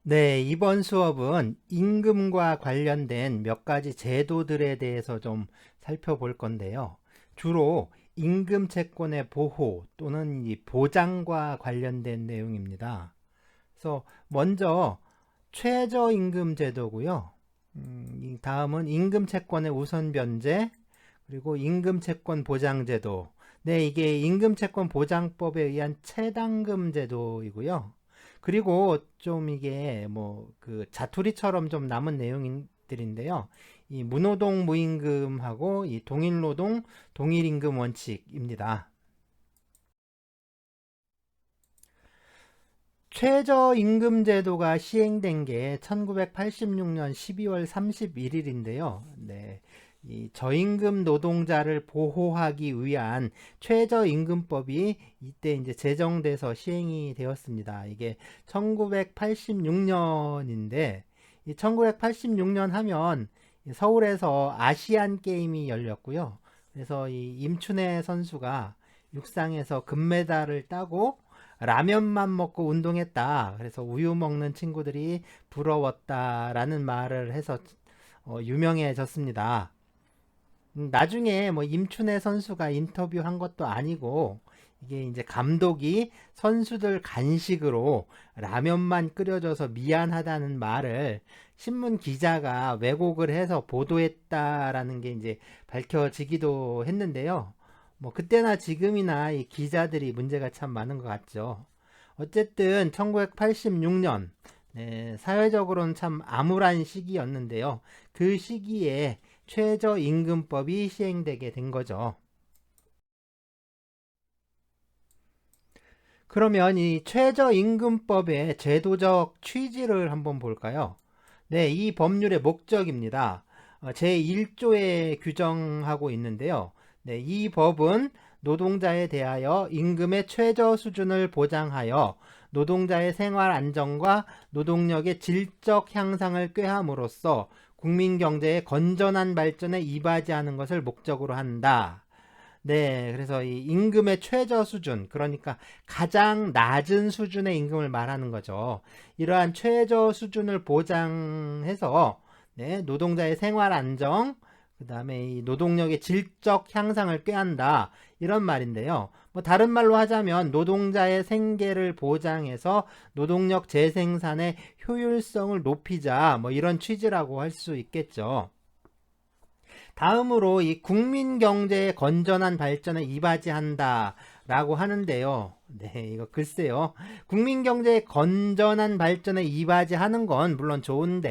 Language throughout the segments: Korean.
네, 이번 수업은 임금과 관련된 몇 가지 제도들에 대해서 좀 살펴볼 건데요. 주로 임금 채권의 보호 또는 이 보장과 관련된 내용입니다. 그래서 먼저 최저임금 제도고요. 이 다음은 임금 채권의 우선 변제, 그리고 임금 채권 보장 제도. 네, 이게 임금 채권 보장법에 의한 최단금 제도이고요. 그리고 좀 이게 뭐 그 자투리처럼 좀 남은 내용들인데요. 이 무노동 무임금하고 이 동일노동 동일임금 원칙입니다. 최저임금제도가 시행된 게 1986년 12월 31일인데요. 네. 이 저임금 노동자를 보호하기 위한 최저임금법이 이때 이제 제정돼서 시행이 되었습니다. 이게 1986년인데, 이 1986년 하면 서울에서 아시안 게임이 열렸고요. 그래서 이 임춘애 선수가 육상에서 금메달을 따고 라면만 먹고 운동했다. 그래서 우유 먹는 친구들이 부러웠다라는 말을 해서 유명해졌습니다. 나중에 뭐 임춘애 선수가 인터뷰한 것도 아니고 이게 이제 감독이 선수들 간식으로 라면만 끓여줘서 미안하다는 말을 신문 기자가 왜곡을 해서 보도했다라는 게 이제 밝혀지기도 했는데요. 뭐 그때나 지금이나 이 기자들이 문제가 참 많은 것 같죠. 어쨌든 1986년 사회적으로는 참 암울한 시기였는데요. 그 시기에 최저임금법이 시행되게 된 거죠. 그러면 이 최저임금법의 제도적 취지를 한번 볼까요? 네, 이 법률의 목적입니다. 제1조에 규정하고 있는데요. 네, 이 법은 노동자에 대하여 임금의 최저 수준을 보장하여 노동자의 생활 안정과 노동력의 질적 향상을 꾀함으로써 국민 경제의 건전한 발전에 이바지하는 것을 목적으로 한다. 네, 그래서 이 임금의 최저 수준, 그러니까 가장 낮은 수준의 임금을 말하는 거죠. 이러한 최저 수준을 보장해서 네, 노동자의 생활 안정, 그 다음에 이 노동력의 질적 향상을 꾀한다. 이런 말인데요. 뭐 다른 말로 하자면 노동자의 생계를 보장해서 노동력 재생산의 효율성을 높이자. 뭐 이런 취지라고 할 수 있겠죠. 다음으로 이 국민 경제의 건전한 발전에 이바지한다 라고 하는데요. 네, 이거 글쎄요. 국민 경제의 건전한 발전에 이바지하는 건 물론 좋은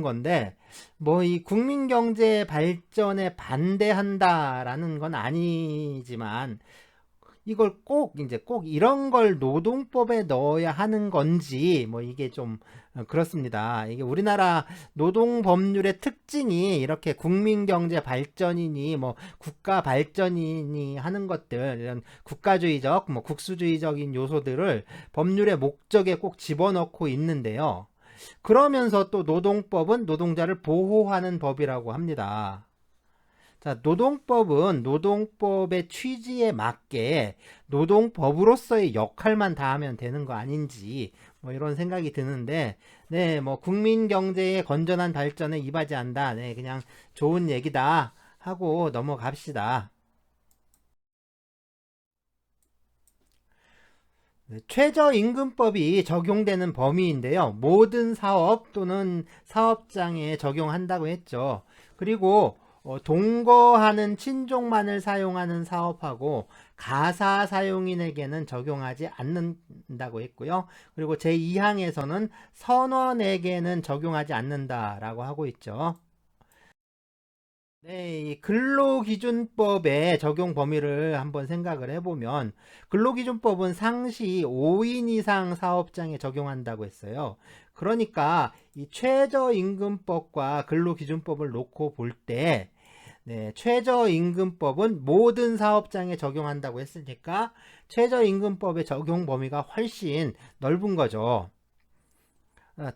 건데, 뭐 이 국민 경제 발전에 반대한다라는 건 아니지만, 이걸 꼭 이런 걸 노동법에 넣어야 하는 건지 뭐 이게 좀 그렇습니다. 이게 우리나라 노동 법률의 특징이 이렇게 국민 경제 발전이니 뭐 국가 발전이니 하는 것들, 이런 국가주의적 뭐 국수주의적인 요소들을 법률의 목적에 꼭 집어넣고 있는데요. 그러면서 또 노동법은 노동자를 보호하는 법이라고 합니다. 자, 노동법은 노동법의 취지에 맞게 노동법으로서의 역할만 다하면 되는 거 아닌지 뭐 이런 생각이 드는데, 네, 뭐 국민 경제의 건전한 발전에 이바지한다. 네, 그냥 좋은 얘기다 하고 넘어갑시다. 네, 최저임금법이 적용되는 범위인데요. 모든 사업 또는 사업장에 적용한다고 했죠. 그리고 동거하는 친족만을 사용하는 사업하고 가사 사용인에게는 적용하지 않는다고 했고요. 그리고 제2항에서는 선원에게는 적용하지 않는다라고 하고 있죠. 네, 이 근로기준법의 적용 범위를 한번 생각을 해보면 근로기준법은 상시 5인 이상 사업장에 적용한다고 했어요. 그러니까 이 최저임금법과 근로기준법을 놓고 볼 때, 네, 최저임금법은 모든 사업장에 적용한다고 했으니까 최저임금법의 적용 범위가 훨씬 넓은 거죠.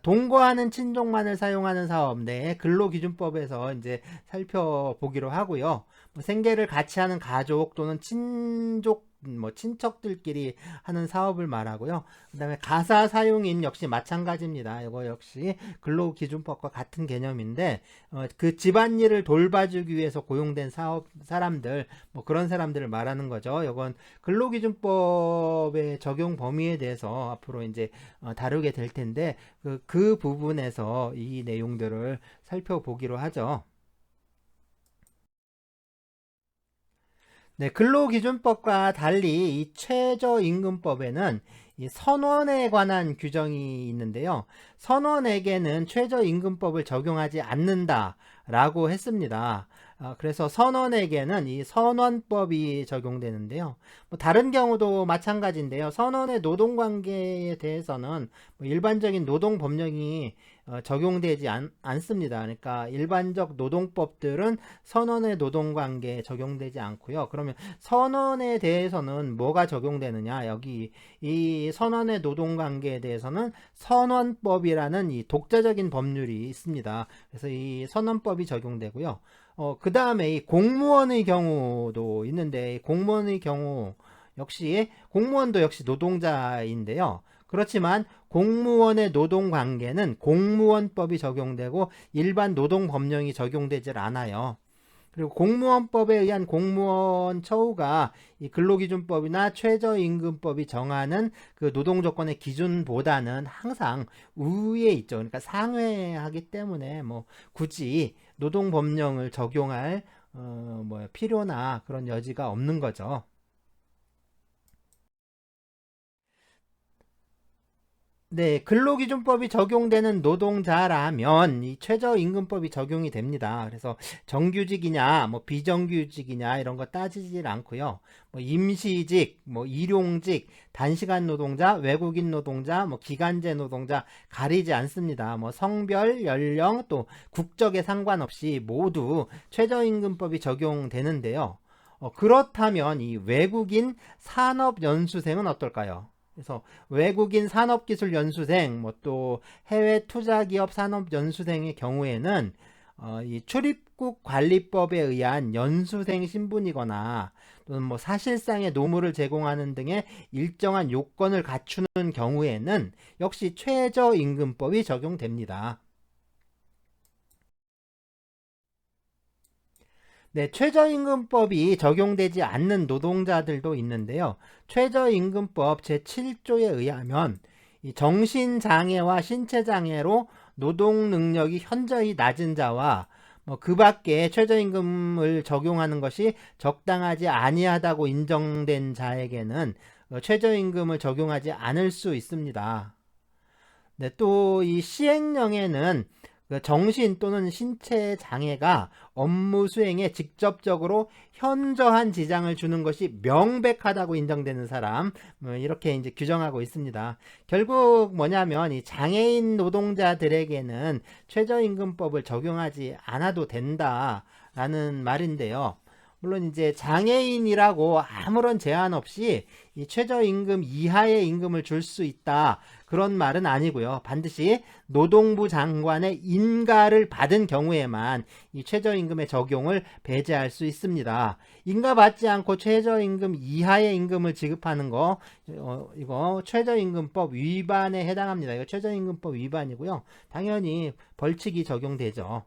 동거하는 친족만을 사용하는 사업, 네, 근로기준법에서 이제 살펴보기로 하고요. 뭐 생계를 같이 하는 가족 또는 친족 뭐 친척들끼리 하는 사업을 말하고요. 그다음에 가사 사용인 역시 마찬가지입니다. 이거 역시 근로기준법과 같은 개념인데 그 집안일을 돌봐주기 위해서 고용된 사람들 뭐 그런 사람들을 말하는 거죠. 이건 근로기준법의 적용 범위에 대해서 앞으로 이제 다루게 될 텐데 그 부분에서 이 내용들을 살펴보기로 하죠. 네, 근로기준법과 달리 이 최저임금법에는 이 선원에 관한 규정이 있는데요. 선원에게는 최저임금법을 적용하지 않는다라고 했습니다. 그래서 선원에게는 이 선원법이 적용되는데요. 뭐 다른 경우도 마찬가지인데요. 선원의 노동관계에 대해서는 뭐 일반적인 노동법령이 적용되지 않습니다. 그러니까 일반적 노동법들은 선원의 노동관계에 적용되지 않고요. 그러면 선원에 대해서는 뭐가 적용되느냐? 여기 이 선원의 노동관계에 대해서는 선원법이라는 이 독자적인 법률이 있습니다. 그래서 이 선원법이 적용되고요. 그 다음에 이 공무원의 경우도 있는데 공무원의 경우 공무원도 역시 노동자인데요. 그렇지만 공무원의 노동관계는 공무원법이 적용되고 일반 노동법령이 적용되질 않아요. 그리고 공무원법에 의한 공무원 처우가 이 근로기준법이나 최저임금법이 정하는 그 노동조건의 기준보다는 항상 우위에 있죠. 그러니까 상회하기 때문에 뭐 굳이 노동법령을 적용할 필요나 그런 여지가 없는 거죠. 네, 근로기준법이 적용되는 노동자라면 이 최저임금법이 적용이 됩니다. 그래서 정규직이냐, 뭐 비정규직이냐 이런 거 따지질 않고요. 뭐 임시직, 뭐 일용직, 단시간 노동자, 외국인 노동자, 뭐 기간제 노동자 가리지 않습니다. 뭐 성별, 연령 또 국적에 상관없이 모두 최저임금법이 적용되는데요. 그렇다면 이 외국인 산업연수생은 어떨까요? 그래서 외국인 산업기술연수생, 뭐 또 해외 투자기업 산업연수생의 경우에는 이 출입국 관리법에 의한 연수생 신분이거나 또는 뭐 사실상의 노무를 제공하는 등의 일정한 요건을 갖추는 경우에는 역시 최저임금법이 적용됩니다. 네, 최저임금법이 적용되지 않는 노동자들도 있는데요. 최저임금법 제7조에 의하면 이 정신장애와 신체장애로 노동능력이 현저히 낮은 자와 그 밖에 최저임금을 적용하는 것이 적당하지 아니하다고 인정된 자에게는 최저임금을 적용하지 않을 수 있습니다. 네, 또 이 시행령에는 그 정신 또는 신체 장애가 업무 수행에 직접적으로 현저한 지장을 주는 것이 명백하다고 인정되는 사람, 이렇게 이제 규정하고 있습니다. 결국 뭐냐면 이 장애인 노동자들에게는 최저임금법을 적용하지 않아도 된다라는 말인데요. 물론 이제 장애인이라고 아무런 제한 없이 이 최저임금 이하의 임금을 줄 수 있다. 그런 말은 아니고요. 반드시 노동부 장관의 인가를 받은 경우에만 이 최저임금의 적용을 배제할 수 있습니다. 인가받지 않고 최저임금 이하의 임금을 지급하는 거 이거 최저임금법 위반에 해당합니다. 이거 최저임금법 위반이고요. 당연히 벌칙이 적용되죠.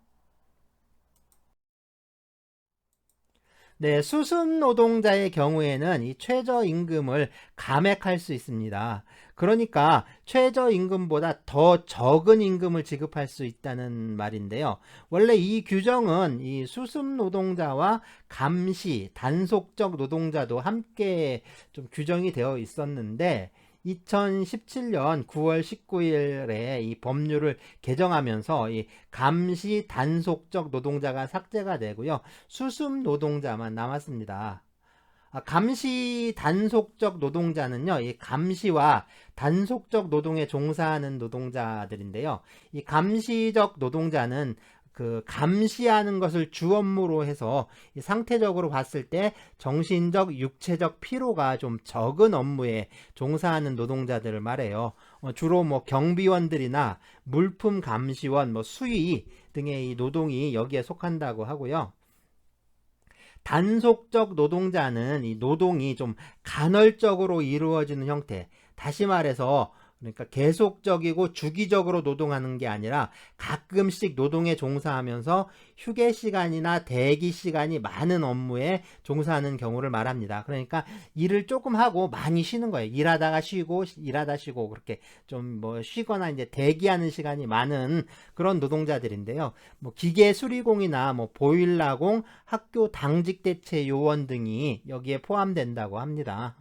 네, 수습 노동자의 경우에는 이 최저임금을 감액할 수 있습니다. 그러니까 최저임금보다 더 적은 임금을 지급할 수 있다는 말인데요. 원래 이 규정은 이 수습 노동자와 감시, 단속적 노동자도 함께 좀 규정이 되어 있었는데 2017년 9월 19일에 이 법률을 개정하면서 이 감시 단속적 노동자가 삭제가 되고요. 수습 노동자만 남았습니다. 감시 단속적 노동자는요, 이 감시와 단속적 노동에 종사하는 노동자들인데요. 이 감시적 노동자는 그 감시하는 것을 주 업무로 해서 상태적으로 봤을 때 정신적, 육체적 피로가 좀 적은 업무에 종사하는 노동자들을 말해요. 주로 뭐 경비원들이나 물품 감시원, 뭐 수의 등의 이 노동이 여기에 속한다고 하고요. 단속적 노동자는 이 노동이 좀 간헐적으로 이루어지는 형태. 다시 말해서 그러니까 계속적이고 주기적으로 노동하는 게 아니라 가끔씩 노동에 종사하면서 휴게 시간이나 대기 시간이 많은 업무에 종사하는 경우를 말합니다. 그러니까 일을 조금 하고 많이 쉬는 거예요. 일하다가 쉬고 일하다 쉬고 그렇게 좀 뭐 쉬거나 이제 대기하는 시간이 많은 그런 노동자들인데요. 뭐 기계 수리공이나 뭐 보일러공, 학교 당직 대체 요원 등이 여기에 포함된다고 합니다.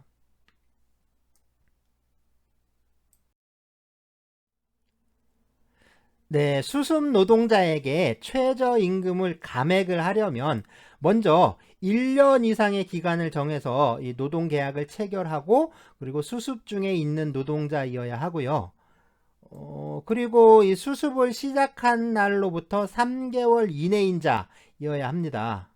네, 수습 노동자에게 최저임금을 감액을 하려면 먼저 1년 이상의 기간을 정해서 이 노동계약을 체결하고 그리고 수습 중에 있는 노동자이어야 하고요. 그리고 이 수습을 시작한 날로부터 3개월 이내인 자이어야 합니다.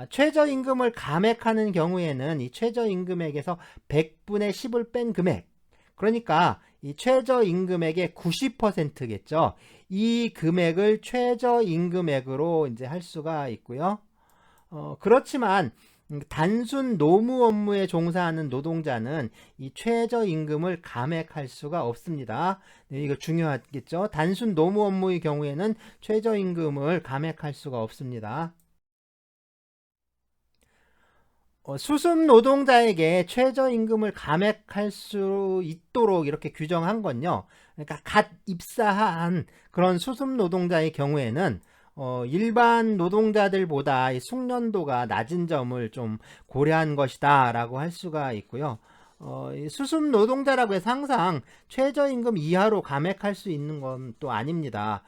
최저임금을 감액하는 경우에는 이 최저임금액에서 100분의 10을 뺀 금액, 그러니까 이 최저임금액의 90%겠죠. 이 금액을 최저임금액으로 이제 할 수가 있고요. 그렇지만 단순 노무 업무에 종사하는 노동자는 이 최저임금을 감액할 수가 없습니다. 네, 이거 중요하겠죠. 단순 노무 업무의 경우에는 최저임금을 감액할 수가 없습니다. 수습 노동자에게 최저임금을 감액할 수 있도록 이렇게 규정한 건요. 그러니까 갓 입사한 그런 수습 노동자의 경우에는 일반 노동자들보다 이 숙련도가 낮은 점을 좀 고려한 것이다 라고 할 수가 있고요. 이 수습 노동자라고 해서 항상 최저임금 이하로 감액할 수 있는 건 또 아닙니다.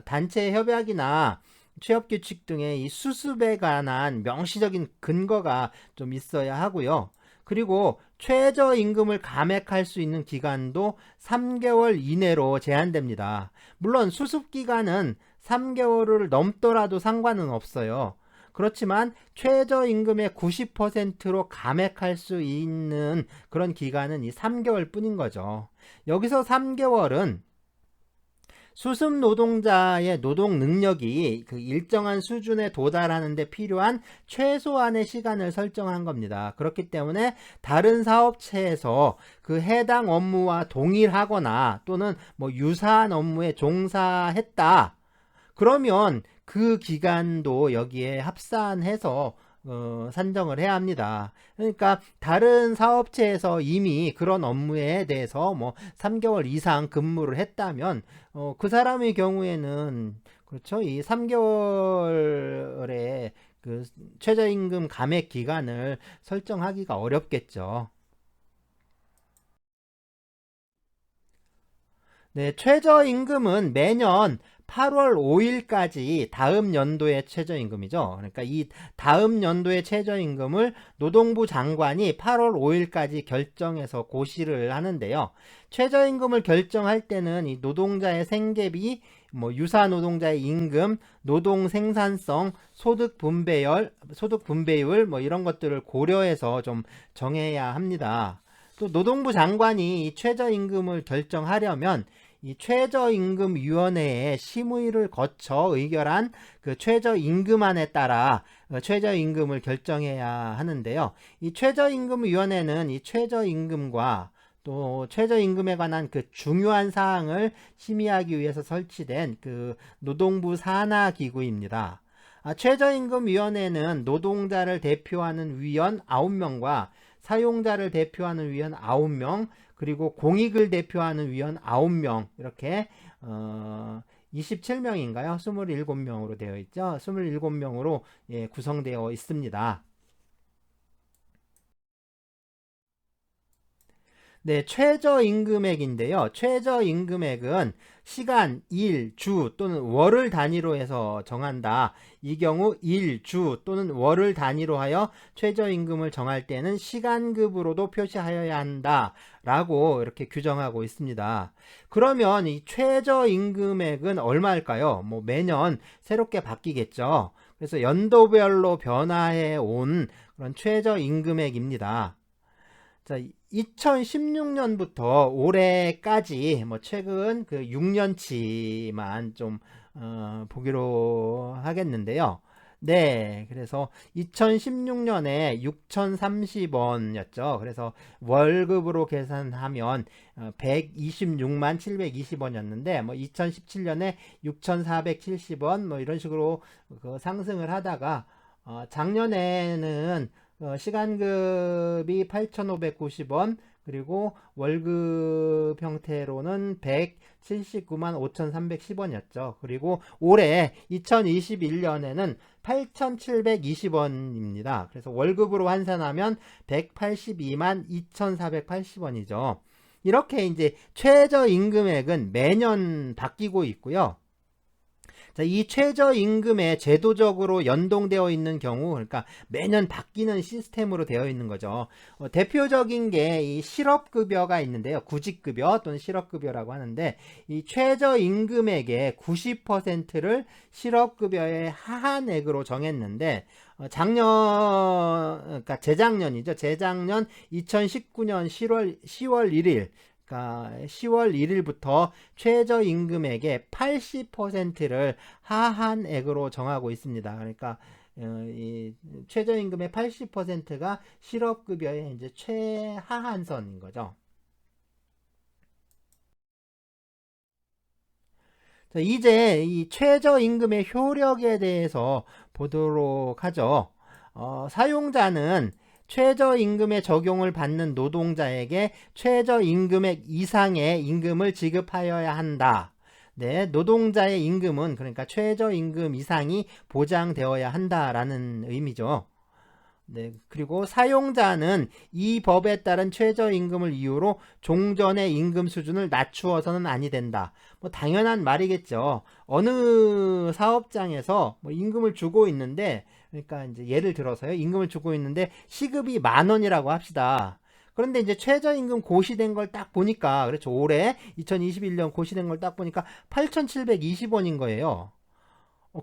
단체 협약이나 취업규칙 등의 이 수습에 관한 명시적인 근거가 좀 있어야 하고요. 그리고 최저임금을 감액할 수 있는 기간도 3개월 이내로 제한됩니다. 물론 수습기간은 3개월을 넘더라도 상관은 없어요. 그렇지만 최저임금의 90%로 감액할 수 있는 그런 기간은 이 3개월 뿐인 거죠. 여기서 3개월은 수습 노동자의 노동 능력이 그 일정한 수준에 도달하는 데 필요한 최소한의 시간을 설정한 겁니다. 그렇기 때문에 다른 사업체에서 그 해당 업무와 동일하거나 또는 뭐 유사한 업무에 종사했다. 그러면 그 기간도 여기에 합산해서 산정을 해야 합니다. 그러니까 다른 사업체에서 이미 그런 업무에 대해서 뭐 3개월 이상 근무를 했다면 그 사람의 경우에는 그렇죠. 이 3개월의 그 최저임금 감액 기간을 설정하기가 어렵겠죠. 네, 최저임금은 매년 8월 5일까지 다음 연도의 최저임금이죠. 그러니까 이 다음 연도의 최저임금을 노동부 장관이 8월 5일까지 결정해서 고시를 하는데요. 최저임금을 결정할 때는 이 노동자의 생계비, 뭐 유사 노동자의 임금, 노동 생산성, 소득 분배율 뭐 이런 것들을 고려해서 좀 정해야 합니다. 또 노동부 장관이 이 최저임금을 결정하려면 이 최저임금위원회의 심의를 거쳐 의결한 그 최저임금안에 따라 최저임금을 결정해야 하는데요. 이 최저임금위원회는 이 최저임금과 또 최저임금에 관한 그 중요한 사항을 심의하기 위해서 설치된 그 노동부 산하기구입니다. 최저임금위원회는 노동자를 대표하는 위원 9명과 사용자를 대표하는 위원 9명, 그리고 공익을 대표하는 위원 9명, 이렇게 27명인가요? 27명으로 되어 있죠. 27명으로 구성되어 있습니다. 네, 최저임금액인데요. 최저임금액은 시간, 일, 주 또는 월을 단위로 해서 정한다. 이 경우 일, 주 또는 월을 단위로 하여 최저임금을 정할 때는 시간급으로도 표시하여야 한다. 라고 이렇게 규정하고 있습니다. 그러면 이 최저임금액은 얼마일까요? 뭐 매년 새롭게 바뀌겠죠. 그래서 연도별로 변화해 온 그런 최저임금액입니다. 자, 2016년부터 올해까지 뭐 최근 그 6년치만 좀 보기로 하겠는데요. 네, 그래서 2016년에 6,030원이었죠. 그래서 월급으로 계산하면 126만 720원이었는데, 뭐 2017년에 6,470원, 뭐 이런 식으로 그 상승을 하다가 작년에는 시간급이 8,590원, 그리고 월급 형태로는 179만 5,310원이었죠. 그리고 올해 2021년에는 8,720원입니다. 그래서 월급으로 환산하면 182만 2,480원이죠. 이렇게 이제 최저임금액은 매년 바뀌고 있고요. 자, 이 최저임금에 제도적으로 연동되어 있는 경우, 그러니까 매년 바뀌는 시스템으로 되어 있는 거죠. 대표적인 게 이 실업급여가 있는데요. 구직급여 또는 실업급여라고 하는데, 이 최저임금액의 90%를 실업급여의 하한액으로 정했는데, 그러니까 재작년이죠. 재작년 2019년 10월 1일, 그러니까 10월 1일부터 최저임금액의 80%를 하한액으로 정하고 있습니다. 그러니까 이 최저임금의 80%가 실업급여의 이제 최하한선인 거죠. 자, 이제 이 최저임금의 효력에 대해서 보도록 하죠. 사용자는 최저임금의 적용을 받는 노동자에게 최저임금액 이상의 임금을 지급하여야 한다. 네, 노동자의 임금은 그러니까 최저임금 이상이 보장되어야 한다라는 의미죠. 네, 그리고 사용자는 이 법에 따른 최저임금을 이유로 종전의 임금 수준을 낮추어서는 아니 된다. 뭐 당연한 말이겠죠. 어느 사업장에서 뭐 임금을 주고 있는데, 그러니까 이제 예를 들어서요, 임금을 주고 있는데 시급이 10,000원이라고 합시다. 그런데 이제 최저임금 고시된 걸 딱 보니까, 그렇죠, 올해 2021년 고시된 걸 딱 보니까 8,720원인 거예요.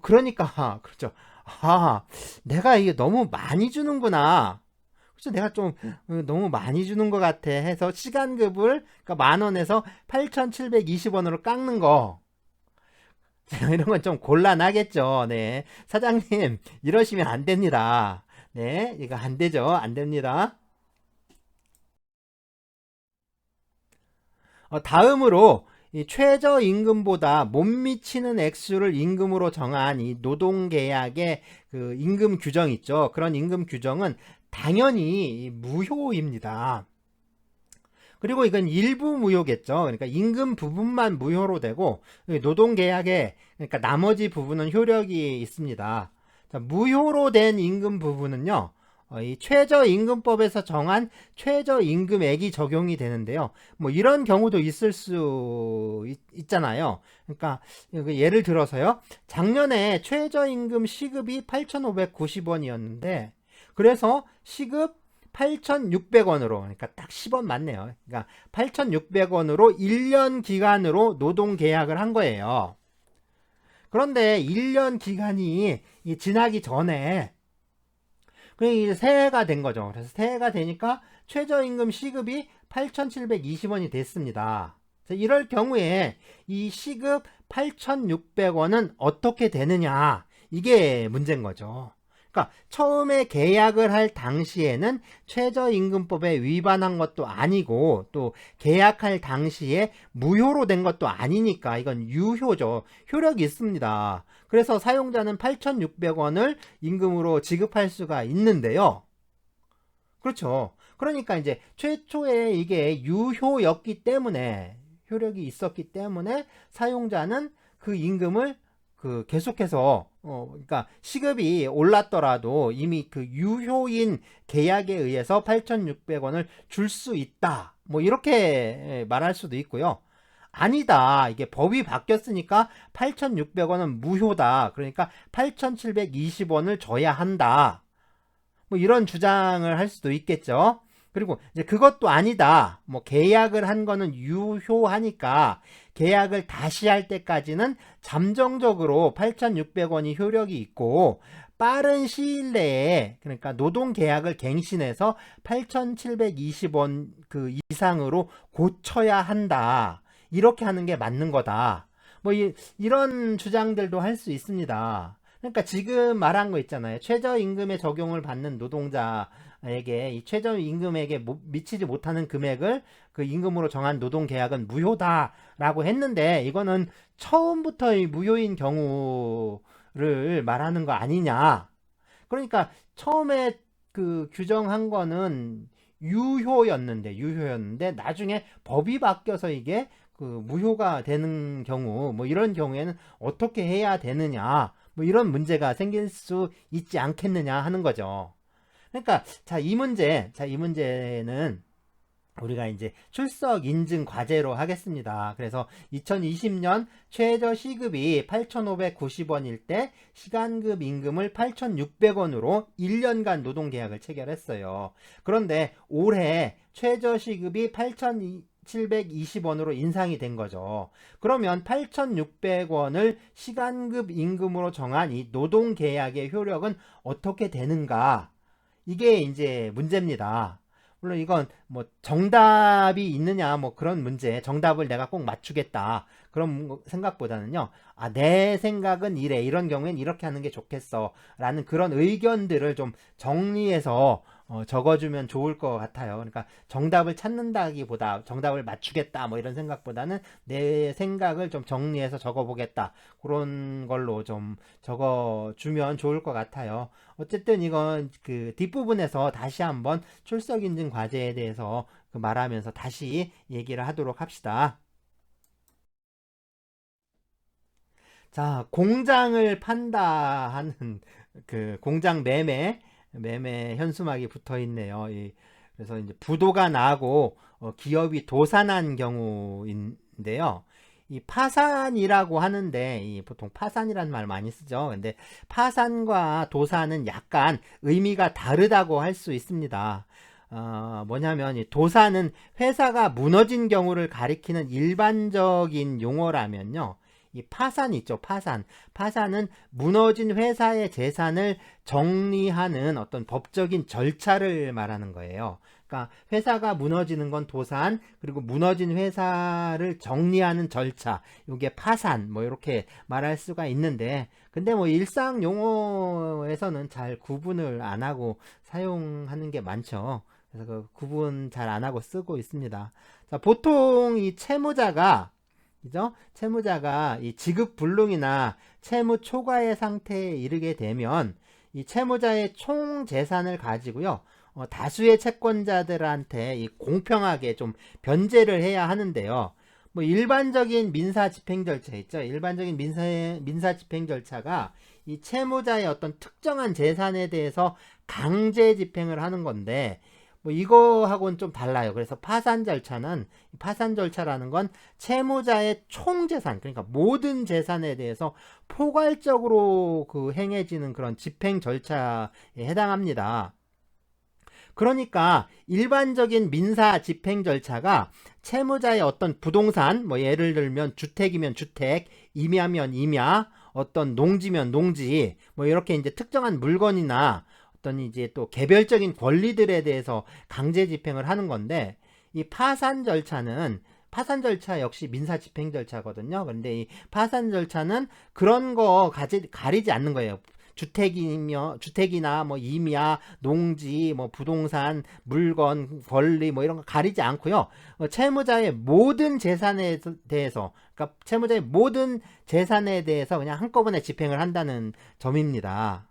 그러니까 그렇죠. 아, 내가 이게 너무 많이 주는구나. 그래서 내가 좀 너무 많이 주는 것 같아 해서 시간급을, 그러니까 10,000원에서 8,720원으로 깎는 거. 이런 건 좀 곤란하겠죠. 네. 사장님, 이러시면 안 됩니다. 네. 이거 안 되죠. 안 됩니다. 다음으로 이 최저임금보다 못 미치는 액수를 임금으로 정한 이 노동계약의 그 임금 규정 있죠. 그런 임금 규정은 당연히 무효입니다. 그리고 이건 일부 무효겠죠. 그러니까 임금 부분만 무효로 되고 노동계약의, 그러니까 나머지 부분은 효력이 있습니다. 자, 무효로 된 임금 부분은요, 이 최저임금법에서 정한 최저임금액이 적용이 되는데요. 뭐 이런 경우도 있을 수 있잖아요. 그러니까 예를 들어서요, 작년에 최저임금 시급이 8,590원이었는데 그래서 시급 8,600원으로, 그러니까 딱 10원 맞네요. 그러니까 8,600원으로 1년 기간으로 노동 계약을 한 거예요. 그런데 1년 기간이 지나기 전에 이제 새해가 된 거죠. 그래서 새해가 되니까 최저임금 시급이 8,720원이 됐습니다. 이럴 경우에 이 시급 8,600원은 어떻게 되느냐, 이게 문제인 거죠. 그러니까 처음에 계약을 할 당시에는 최저임금법에 위반한 것도 아니고 또 계약할 당시에 무효로 된 것도 아니니까 이건 유효죠. 효력이 있습니다. 그래서 사용자는 8,600원을 임금으로 지급할 수가 있는데요. 그렇죠. 그러니까 이제 최초에 이게 유효였기 때문에, 효력이 있었기 때문에 사용자는 그 임금을 계속해서 그러니까 시급이 올랐더라도 이미 그 유효인 계약에 의해서 8,600원을 줄 수 있다. 뭐 이렇게 말할 수도 있고요. 아니다, 이게 법이 바뀌었으니까 8,600원은 무효다. 그러니까 8,720원을 줘야 한다. 뭐 이런 주장을 할 수도 있겠죠. 그리고 이제 그것도 아니다, 뭐 계약을 한 거는 유효하니까 계약을 다시 할 때까지는 잠정적으로 8,600원이 효력이 있고 빠른 시일 내에, 그러니까 노동 계약을 갱신해서 8,720원 그 이상으로 고쳐야 한다. 이렇게 하는 게 맞는 거다. 뭐 이런 주장들도 할 수 있습니다. 그러니까 지금 말한 거 있잖아요. 최저임금에 적용을 받는 노동자에게 이 최저임금에게 미치지 못하는 금액을 그 임금으로 정한 노동계약은 무효다라고 했는데 이거는 처음부터 이 무효인 경우를 말하는 거 아니냐. 그러니까 처음에 그 규정한 거는 유효였는데 나중에 법이 바뀌어서 이게 그 무효가 되는 경우 뭐 이런 경우에는 어떻게 해야 되느냐 뭐 이런 문제가 생길 수 있지 않겠느냐 하는 거죠. 그러니까 이 문제는 우리가 이제 출석 인증 과제로 하겠습니다. 그래서 2020년 최저 시급이 8,590원일 때 시간급 임금을 8,600원으로 1년간 노동계약을 체결했어요. 그런데 올해 최저 시급이 8,720원으로 인상이 된 거죠. 그러면 8,600원을 시간급 임금으로 정한 이 노동계약의 효력은 어떻게 되는가? 이게 이제 문제입니다. 물론 이건 뭐 정답이 있느냐 뭐 그런 문제, 정답을 내가 꼭 맞추겠다 그런 생각보다는요, 내 생각은 이래, 이런 경우엔 이렇게 하는 게 좋겠어 라는 그런 의견들을 좀 정리해서 적어주면 좋을 것 같아요. 그러니까 정답을 찾는다기보다 정답을 맞추겠다 뭐 이런 생각보다는 내 생각을 좀 정리해서 적어보겠다 그런 걸로 좀 적어주면 좋을 것 같아요. 어쨌든 이건 그 뒷부분에서 다시 한번 출석인증 과제에 대해서 말하면서 다시 얘기를 하도록 합시다. 자, 공장을 판다 하는 그 공장 매매 현수막이 붙어 있네요. 그래서 이제 부도가 나고 기업이 도산한 경우인데요. 이 파산이라고 하는데 보통 파산이라는 말 많이 쓰죠. 근데 파산과 도산은 약간 의미가 다르다고 할 수 있습니다. 뭐냐면 이 도산은 회사가 무너진 경우를 가리키는 일반적인 용어라면요. 이 파산 있죠, 파산은 무너진 회사의 재산을 정리하는 어떤 법적인 절차를 말하는 거예요. 그러니까 회사가 무너지는 건 도산, 그리고 무너진 회사를 정리하는 절차, 이게 파산 뭐 이렇게 말할 수가 있는데, 근데 뭐 일상 용어에서는 잘 구분을 안 하고 사용하는 게 많죠. 그래서 그 구분 잘 안 하고 쓰고 있습니다. 자, 보통 이 채무자가 그죠? 채무자가 이 지급 불능이나 채무 초과의 상태에 이르게 되면 이 채무자의 총 재산을 가지고요, 다수의 채권자들한테 이 공평하게 좀 변제를 해야 하는데요. 뭐 일반적인 민사 집행 절차 있죠. 일반적인 민사 집행 절차가 이 채무자의 어떤 특정한 재산에 대해서 강제 집행을 하는 건데, 뭐 이거하고는 좀 달라요. 그래서 파산 절차라는 건 채무자의 총 재산, 그러니까 모든 재산에 대해서 포괄적으로 그 행해지는 그런 집행 절차에 해당합니다. 그러니까 일반적인 민사 집행 절차가 채무자의 어떤 부동산, 뭐 예를 들면 주택이면 주택, 임야면 임야, 어떤 농지면 농지, 뭐 이렇게 이제 특정한 물건이나 어떤 이제 또 개별적인 권리들에 대해서 강제 집행을 하는 건데, 이 파산 절차 역시 민사 집행 절차거든요. 그런데 이 파산 절차는 그런 거 가리지 않는 거예요. 주택이나 뭐 임야, 농지, 뭐 부동산, 물건, 권리 뭐 이런 거 가리지 않고요. 채무자의 모든 재산에 대해서, 그러니까 채무자의 모든 재산에 대해서 그냥 한꺼번에 집행을 한다는 점입니다.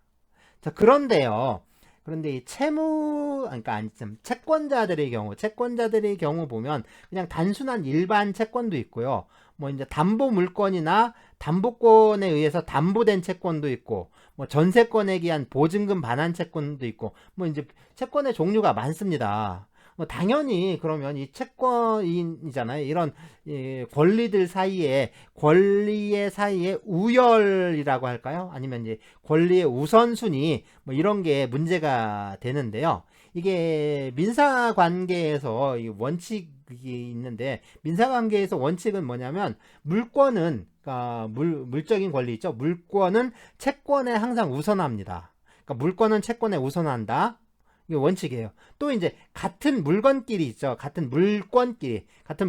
자, 그런데 이 채권자들의 경우 보면 그냥 단순한 일반 채권도 있고요. 뭐 이제 담보 물건이나 담보권에 의해서 담보된 채권도 있고, 뭐 전세권에 기한 보증금 반환 채권도 있고, 뭐 이제 채권의 종류가 많습니다. 뭐 당연히 그러면 이 채권이잖아요. 이런 권리의 사이에 우열이라고 할까요? 아니면 이제 권리의 우선순위 뭐 이런 게 문제가 되는데요. 이게 민사관계에서 원칙이 있는데, 민사관계에서 원칙은 뭐냐면 물권은, 그러니까 물적인 권리 있죠. 물권은 채권에 항상 우선합니다. 그러니까 물권은 채권에 우선한다. 이게 원칙이에요. 또 이제 같은 물건끼리 있죠. 같은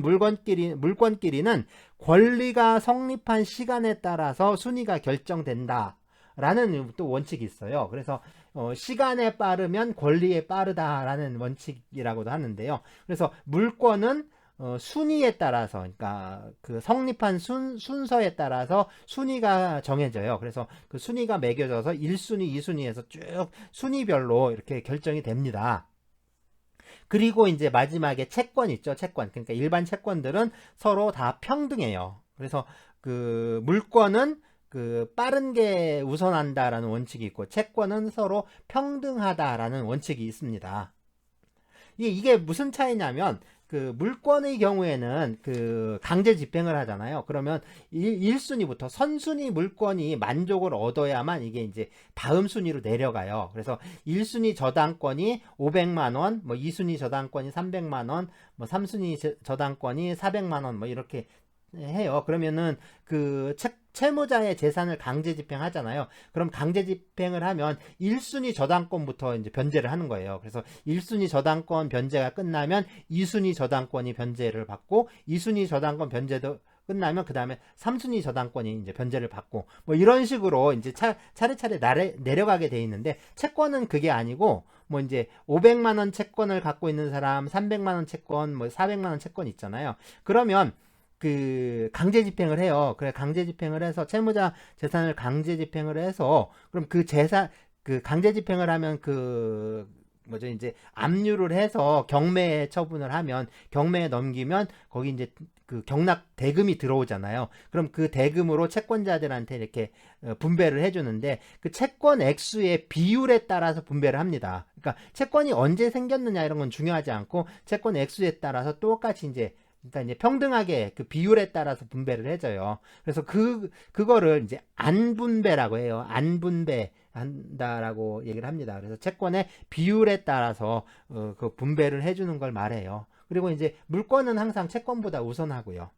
물건끼리는 권리가 성립한 시간에 따라서 순위가 결정된다 라는 또 원칙이 있어요. 그래서 시간에 빠르면 권리에 빠르다라는 원칙이라고도 하는데요. 그래서 물권은 순위에 따라서, 그러니까 그 성립한 순서에 따라서 순위가 정해져요. 그래서 그 순위가 매겨져서 1순위, 2순위에서 쭉 순위별로 이렇게 결정이 됩니다. 그리고 이제 마지막에 채권 있죠. 채권. 그러니까 일반 채권들은 서로 다 평등해요. 그래서 그 물권은 그 빠른 게 우선한다라는 원칙이 있고, 채권은 서로 평등하다라는 원칙이 있습니다. 이게 무슨 차이냐면, 그 물권의 경우에는 그 강제 집행을 하잖아요. 그러면 1순위부터 선순위 물권이 만족을 얻어야만 이게 이제 다음 순위로 내려가요. 그래서 1순위 저당권이 500만원, 뭐 2순위 저당권이 300만원, 뭐 3순위 저당권이 400만원, 뭐 이렇게 해요. 그러면은 그 채무자의 재산을 강제 집행하잖아요. 그럼 강제 집행을 하면 1순위 저당권부터 이제 변제를 하는 거예요. 그래서 1순위 저당권 변제가 끝나면 2순위 저당권이 변제를 받고, 2순위 저당권 변제도 끝나면 그 다음에 3순위 저당권이 이제 변제를 받고, 뭐 이런 식으로 이제 차례차례 내려가게 돼 있는데, 채권은 그게 아니고, 뭐 이제 500만원 채권을 갖고 있는 사람, 300만원 채권, 뭐 400만원 채권 있잖아요. 그러면 그 강제 집행을 해요. 그래, 강제 집행을 해서 채무자 재산을 강제 집행을 해서, 그럼 그 재산, 그 강제 집행을 하면 그 뭐죠, 이제 압류를 해서 경매에 처분을 하면, 경매에 넘기면 거기 이제 그 경락 대금이 들어오잖아요. 그럼 그 대금으로 채권자들한테 이렇게 분배를 해주는데, 그 채권 액수의 비율에 따라서 분배를 합니다. 그러니까 채권이 언제 생겼느냐 이런 건 중요하지 않고, 채권 액수에 따라서 똑같이 이제 평등하게 그 비율에 따라서 분배를 해줘요. 그래서 그거를 이제 안분배라고 해요. 안분배 한다라고 얘기를 합니다. 그래서 채권의 비율에 따라서 그 분배를 해주는 걸 말해요. 그리고 이제 물권은 항상 채권보다 우선하고요.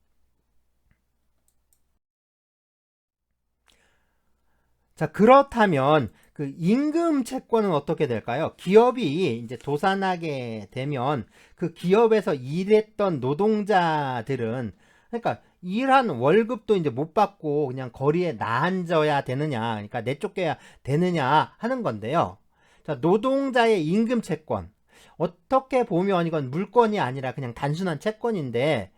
자, 그렇다면 그 임금 채권은 어떻게 될까요? 기업이 이제 도산하게 되면 그 기업에서 일했던 노동자들은, 그러니까 일한 월급도 이제 못 받고 그냥 거리에 나앉아야 되느냐, 그러니까 내쫓겨야 되느냐 하는 건데요. 자, 노동자의 임금 채권. 어떻게 보면 이건 물권이 아니라 그냥 단순한 채권인데,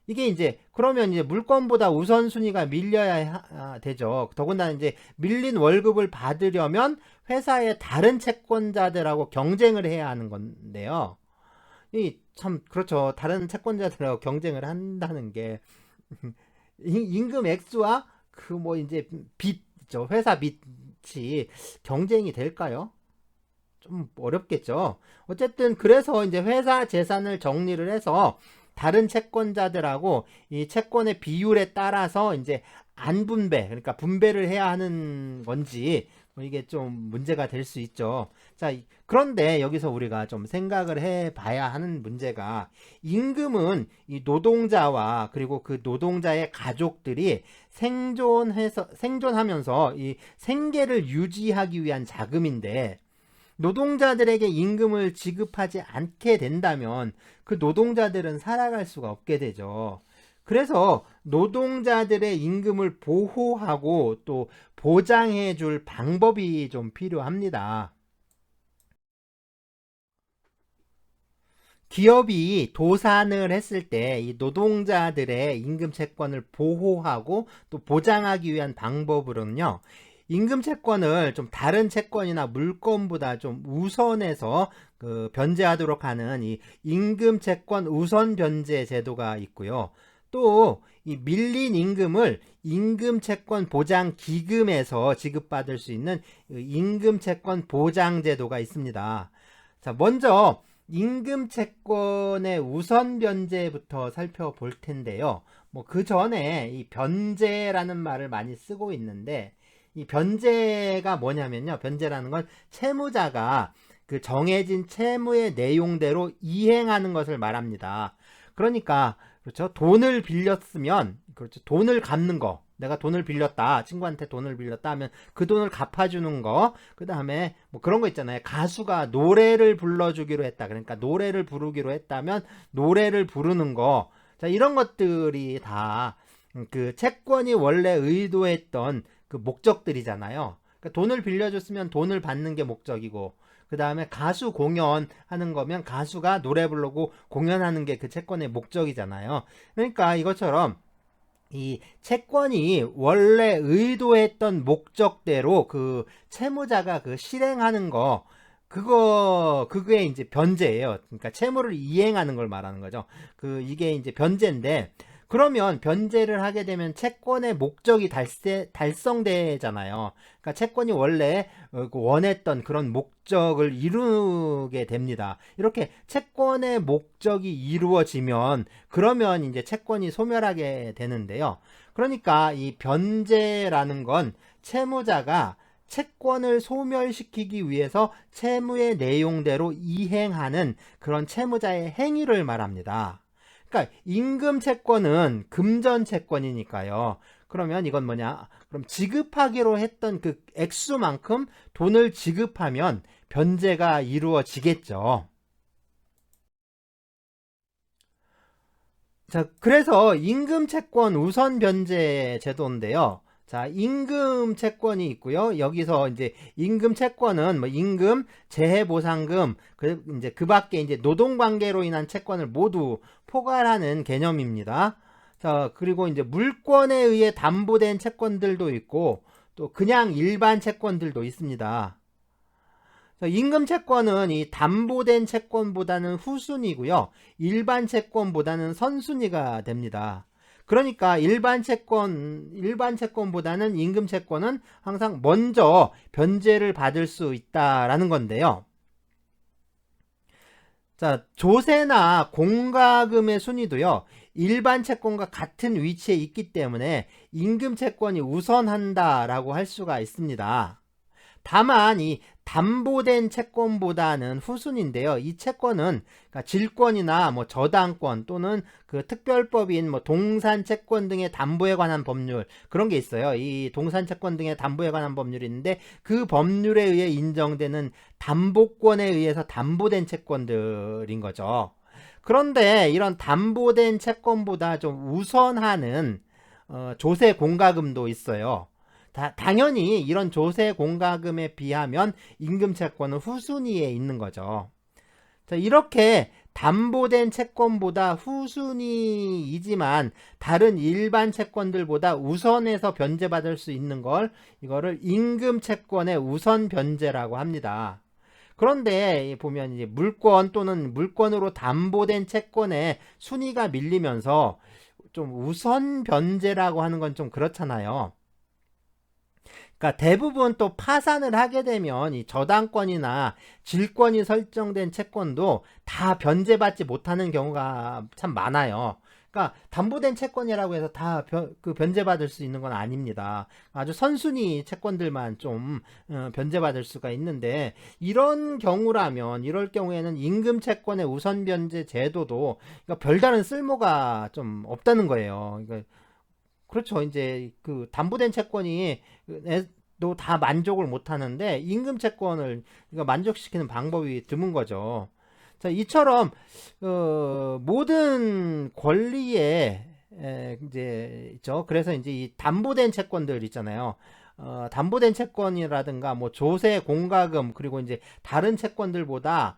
이게 이제 그러면 이제 물건보다 우선순위가 밀려야 되죠. 더군다나 이제 밀린 월급을 받으려면 회사의 다른 채권자들하고 경쟁을 해야 하는 건데요. 이 참 그렇죠. 다른 채권자들하고 경쟁을 한다는 게 임금 액수와 그 뭐 이제 빚죠. 회사 빚이 경쟁이 될까요? 좀 어렵겠죠. 어쨌든 그래서 이제 회사 재산을 정리를 해서 다른 채권자들하고 이 채권의 비율에 따라서 이제 안분배, 그러니까 분배를 해야 하는 건지, 뭐 이게 좀 문제가 될 수 있죠. 자, 그런데 여기서 우리가 좀 생각을 해 봐야 하는 문제가, 임금은 이 노동자와 그리고 그 노동자의 가족들이 생존하면서 이 생계를 유지하기 위한 자금인데, 노동자들에게 임금을 지급하지 않게 된다면 그 노동자들은 살아갈 수가 없게 되죠. 그래서 노동자들의 임금을 보호하고 또 보장해 줄 방법이 좀 필요합니다. 기업이 도산을 했을 때 이 노동자들의 임금 채권을 보호하고 또 보장하기 위한 방법으로는요, 임금 채권을 좀 다른 채권이나 물건보다 좀 우선해서 그 변제하도록 하는 이 임금 채권 우선 변제 제도가 있고요. 또 이 밀린 임금을 임금 채권 보장 기금에서 지급받을 수 있는 임금 채권 보장 제도가 있습니다. 자, 먼저 임금 채권의 우선 변제부터 살펴볼 텐데요. 뭐 그 전에 이 변제라는 말을 많이 쓰고 있는데, 이 변제가 뭐냐면요. 변제라는 건 채무자가 그 정해진 채무의 내용대로 이행하는 것을 말합니다. 그러니까 그렇죠. 돈을 빌렸으면, 그렇죠. 돈을 갚는 거. 내가 돈을 빌렸다. 친구한테 돈을 빌렸다 하면 그 돈을 갚아주는 거. 그 다음에 뭐 그런 거 있잖아요. 가수가 노래를 불러주기로 했다. 그러니까 노래를 부르기로 했다면 노래를 부르는 거. 자, 이런 것들이 다 그 채권이 원래 의도했던 그 목적들이잖아요. 그러니까 돈을 빌려줬으면 돈을 받는 게 목적이고, 그 다음에 가수 공연하는 거면 가수가 노래 부르고 공연하는 게 그 채권의 목적이잖아요. 그러니까 이것처럼 이 채권이 원래 의도했던 목적대로 그 채무자가 그 실행하는 거, 그게 이제 변제예요. 그러니까 채무를 이행하는 걸 말하는 거죠. 이게 이제 변제인데, 그러면 변제를 하게 되면 채권의 목적이 달성되잖아요. 그러니까 채권이 원래 원했던 그런 목적을 이루게 됩니다. 이렇게 채권의 목적이 이루어지면 그러면 이제 채권이 소멸하게 되는데요. 그러니까 이 변제라는 건 채무자가 채권을 소멸시키기 위해서 채무의 내용대로 이행하는 그런 채무자의 행위를 말합니다. 그러니까 임금 채권은 금전 채권이니까요. 그러면 이건 뭐냐? 그럼 지급하기로 했던 그 액수만큼 돈을 지급하면 변제가 이루어지겠죠. 자, 그래서 임금 채권 우선 변제 제도인데요. 자, 임금 채권이 있고요. 여기서 이제 임금 채권은 뭐 임금, 재해보상금, 이제 그 밖에 이제 노동관계로 인한 채권을 모두 포괄하는 개념입니다. 자, 그리고 이제 물권에 의해 담보된 채권들도 있고, 또 그냥 일반 채권들도 있습니다. 임금 채권은 이 담보된 채권보다는 후순위고요. 일반 채권보다는 선순위가 됩니다. 그러니까 일반 채권보다는 임금 채권은 항상 먼저 변제를 받을 수 있다라는 건데요. 자, 조세나 공과금의 순위도요. 일반 채권과 같은 위치에 있기 때문에 임금 채권이 우선한다라고 할 수가 있습니다. 다만 이 담보된 채권보다는 후순인데요. 이 채권은 그러니까 질권이나 뭐 저당권 또는 그 특별법인 뭐 동산채권 등의 담보에 관한 법률, 그런 게 있어요. 이 동산채권 등의 담보에 관한 법률이 있는데 그 법률에 의해 인정되는 담보권에 의해서 담보된 채권들인 거죠. 그런데 이런 담보된 채권보다 좀 우선하는 조세 공과금도 있어요. 당연히 이런 조세 공과금에 비하면 임금 채권은 후순위에 있는 거죠. 자, 이렇게 담보된 채권보다 후순위이지만 다른 일반 채권들보다 우선해서 변제받을 수 있는 이거를 임금 채권의 우선 변제라고 합니다. 그런데 보면 이제 물권 또는 물권으로 담보된 채권의 순위가 밀리면서 좀 우선 변제라고 하는 건 좀 그렇잖아요. 그러니까 대부분 또 파산을 하게 되면 이 저당권이나 질권이 설정된 채권도 다 변제받지 못하는 경우가 참 많아요. 그러니까 담보된 채권이라고 해서 다 변제받을 수 있는 건 아닙니다. 아주 선순위 채권들만 좀 변제받을 수가 있는데, 이런 경우라면 이럴 경우에는 임금 채권의 우선 변제 제도도 그러니까 별다른 쓸모가 좀 없다는 거예요. 그러니까 그렇죠. 이제 그 담보된 채권이 또 다 만족을 못 하는데 임금 채권을 만족시키는 방법이 드문 거죠. 자, 이처럼 모든 권리에 이제 있죠. 그래서 이제 이 담보된 채권들 있잖아요. 담보된 채권이라든가 뭐 조세, 공과금, 그리고 이제 다른 채권들보다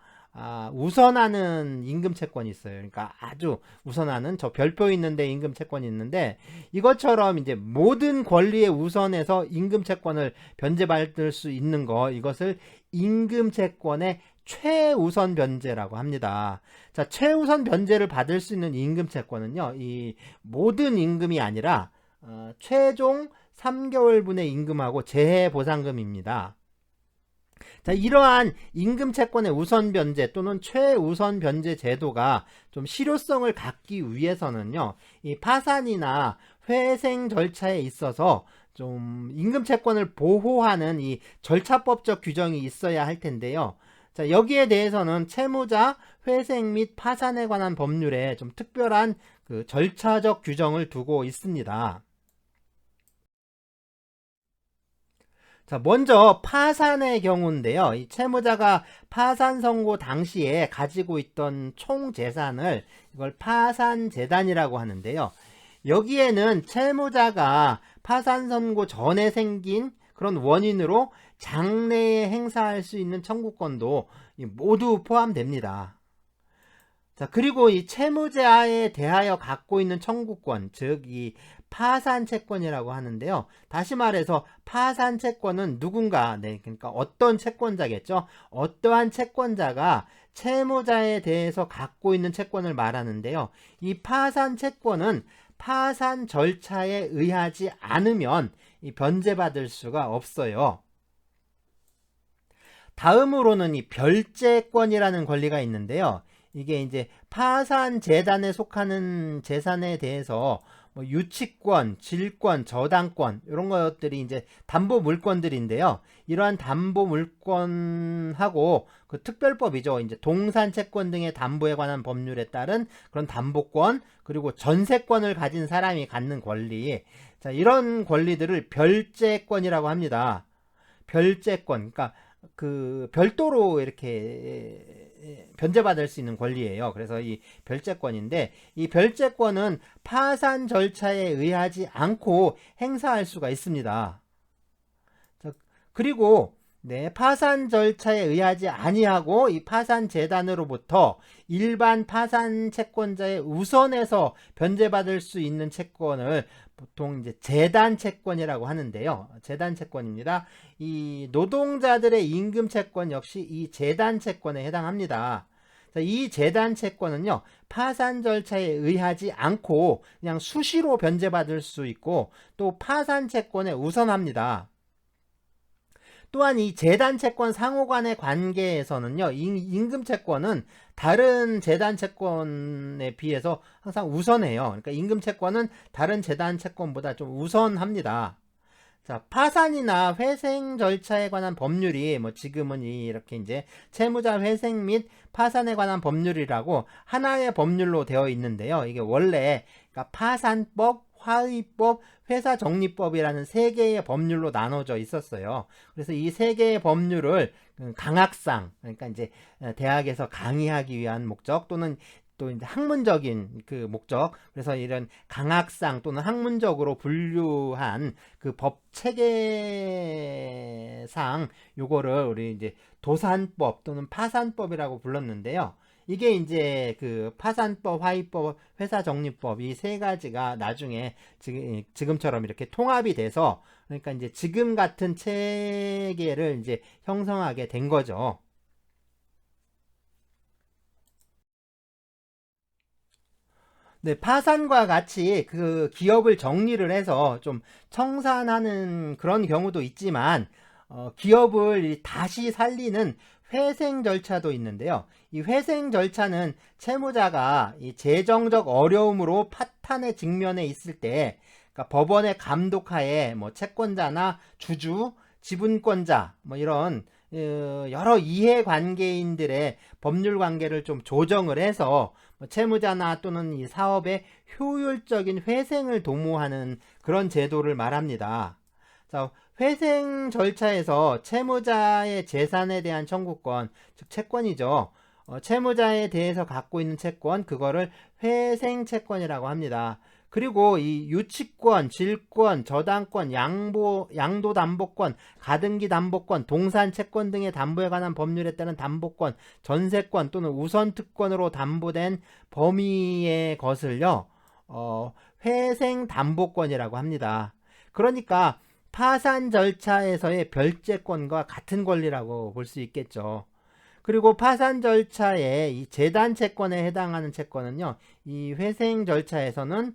우선하는 임금 채권이 있어요. 그러니까 아주 우선하는 저 별표 있는데 임금 채권이 있는데, 이것처럼 이제 모든 권리에 우선해서 임금 채권을 변제받을 수 있는 이것을 임금 채권의 최우선 변제라고 합니다. 자, 최우선 변제를 받을 수 있는 임금 채권은요, 이 모든 임금이 아니라 최종 3개월분의 임금하고 재해보상금입니다. 자, 이러한 임금 채권의 우선 변제 또는 최우선 변제 제도가 좀 실효성을 갖기 위해서는요, 이 파산이나 회생 절차에 있어서 좀 임금 채권을 보호하는 이 절차법적 규정이 있어야 할 텐데요. 자, 여기에 대해서는 채무자 회생 및 파산에 관한 법률에 좀 특별한 그 절차적 규정을 두고 있습니다. 자, 먼저 파산의 경우인데요. 이 채무자가 파산 선고 당시에 가지고 있던 총 재산을 이걸 파산재단이라고 하는데요. 여기에는 채무자가 파산 선고 전에 생긴 그런 원인으로 장래에 행사할 수 있는 청구권도 모두 포함됩니다. 자, 그리고 이 채무자에 대하여 갖고 있는 청구권, 즉 이 파산 채권이라고 하는데요. 다시 말해서 파산 채권은 누군가, 그러니까 어떤 채권자겠죠. 어떠한 채권자가 채무자에 대해서 갖고 있는 채권을 말하는데요. 이 파산 채권은 파산 절차에 의하지 않으면 이 변제받을 수가 없어요. 다음으로는 이 별제권이라는 권리가 있는데요. 이게 이제 파산 재단에 속하는 재산에 대해서 뭐 유치권, 질권, 저당권 이런 것들이 이제 담보 물권들인데요. 이러한 담보 물권하고 그 특별법이죠. 이제 동산 채권 등의 담보에 관한 법률에 따른 그런 담보권, 그리고 전세권을 가진 사람이 갖는 권리. 자, 이런 권리들을 별제권이라고 합니다. 별제권. 그러니까 그 별도로 이렇게 변제받을 수 있는 권리예요. 그래서 이 별제권인데, 이 별제권은 파산 절차에 의하지 않고 행사할 수가 있습니다. 그리고 파산 절차에 의하지 아니하고 이 파산 재단으로부터 일반 파산 채권자의 우선에서 변제받을 수 있는 채권을 보통 이제 재단 채권이라고 하는데요. 재단 채권입니다. 이 노동자들의 임금 채권 역시 이 재단 채권에 해당합니다. 이 재단 채권은요, 파산 절차에 의하지 않고 그냥 수시로 변제받을 수 있고, 또 파산 채권에 우선합니다. 또한 이 재단 채권 상호 간의 관계에서는요, 임금 채권은 다른 재단 채권에 비해서 항상 우선해요. 그러니까 임금 채권은 다른 재단 채권보다 좀 우선합니다. 자, 파산이나 회생 절차에 관한 법률이 뭐 지금은 이렇게 이제 채무자 회생 및 파산에 관한 법률이라고 하나의 법률로 되어 있는데요. 이게 원래 그러니까 파산법, 화의법, 회사정리법이라는 세 개의 법률로 나눠져 있었어요. 그래서 이 세 개의 법률을 강학상, 그러니까 이제 대학에서 강의하기 위한 목적, 또는 또 이제 학문적인 그 목적, 그래서 이런 강학상 또는 학문적으로 분류한 그 법 체계상 요거를 우리 이제 도산법 또는 파산법이라고 불렀는데요. 이게 이제 그 파산법, 화의법, 회사정리법 이 세 가지가 나중에 지금처럼 이렇게 통합이 돼서, 그러니까 이제 지금 같은 체계를 이제 형성하게 된 거죠. 네, 파산과 같이 그 기업을 정리를 해서 좀 청산하는 그런 경우도 있지만, 기업을 다시 살리는 회생 절차도 있는데요. 이 회생 절차는 채무자가 이 재정적 어려움으로 파탄에 직면해 있을 때, 그러니까 법원의 감독하에 뭐 채권자나 주주, 지분권자 뭐 이런 여러 이해관계인들의 법률 관계를 좀 조정을 해서 채무자나 또는 이 사업의 효율적인 회생을 도모하는 그런 제도를 말합니다. 자, 회생 절차에서 채무자의 재산에 대한 청구권, 즉 채권이죠. 채무자에 대해서 갖고 있는 채권, 그거를 회생 채권이라고 합니다. 그리고 이 유치권, 질권, 저당권, 양도담보권, 가등기 담보권, 동산채권 등의 담보에 관한 법률에 따른 담보권, 전세권 또는 우선특권으로 담보된 범위의 것을요, 회생담보권이라고 합니다. 그러니까 파산 절차에서의 별제권과 같은 권리라고 볼 수 있겠죠. 그리고 파산 절차의 이 재단 채권에 해당하는 채권은요, 이 회생 절차에서는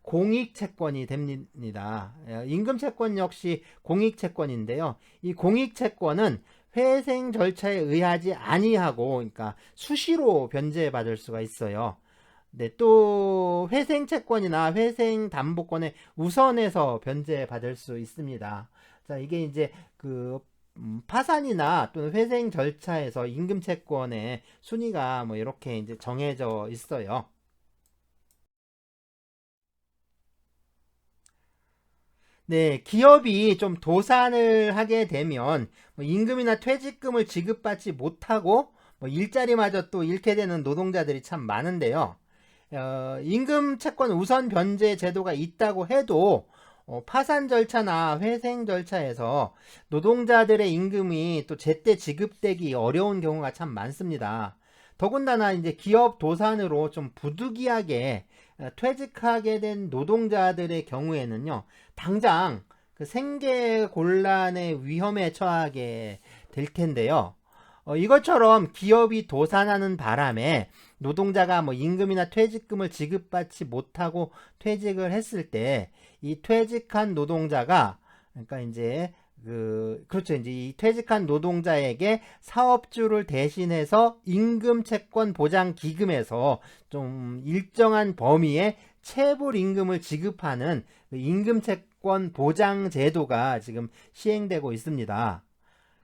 공익채권이 됩니다. 임금채권 역시 공익채권인데요. 이 공익채권은 회생 절차에 의하지 아니하고, 그러니까 수시로 변제받을 수가 있어요. 또 회생채권이나 회생담보권의 우선에서 변제받을 수 있습니다. 자, 이게 이제 그 파산이나 또는 회생 절차에서 임금채권의 순위가 뭐 이렇게 이제 정해져 있어요. 네, 기업이 좀 도산을 하게 되면 뭐 임금이나 퇴직금을 지급받지 못하고 뭐 일자리마저 또 잃게 되는 노동자들이 참 많은데요. 임금 채권 우선 변제 제도가 있다고 해도 파산 절차나 회생 절차에서 노동자들의 임금이 또 제때 지급되기 어려운 경우가 참 많습니다. 더군다나 이제 기업 도산으로 좀 부득이하게 퇴직하게 된 노동자들의 경우에는요, 당장 그 생계 곤란의 위험에 처하게 될 텐데요. 이것처럼 기업이 도산하는 바람에 노동자가 뭐 임금이나 퇴직금을 지급받지 못하고 퇴직을 했을 때 이 퇴직한 노동자가 그러니까 이제 그렇죠. 이제 이 퇴직한 노동자에게 사업주를 대신해서 임금 채권 보장 기금에서 좀 일정한 범위의 체불 임금을 지급하는 임금 채권 보장 제도가 지금 시행되고 있습니다.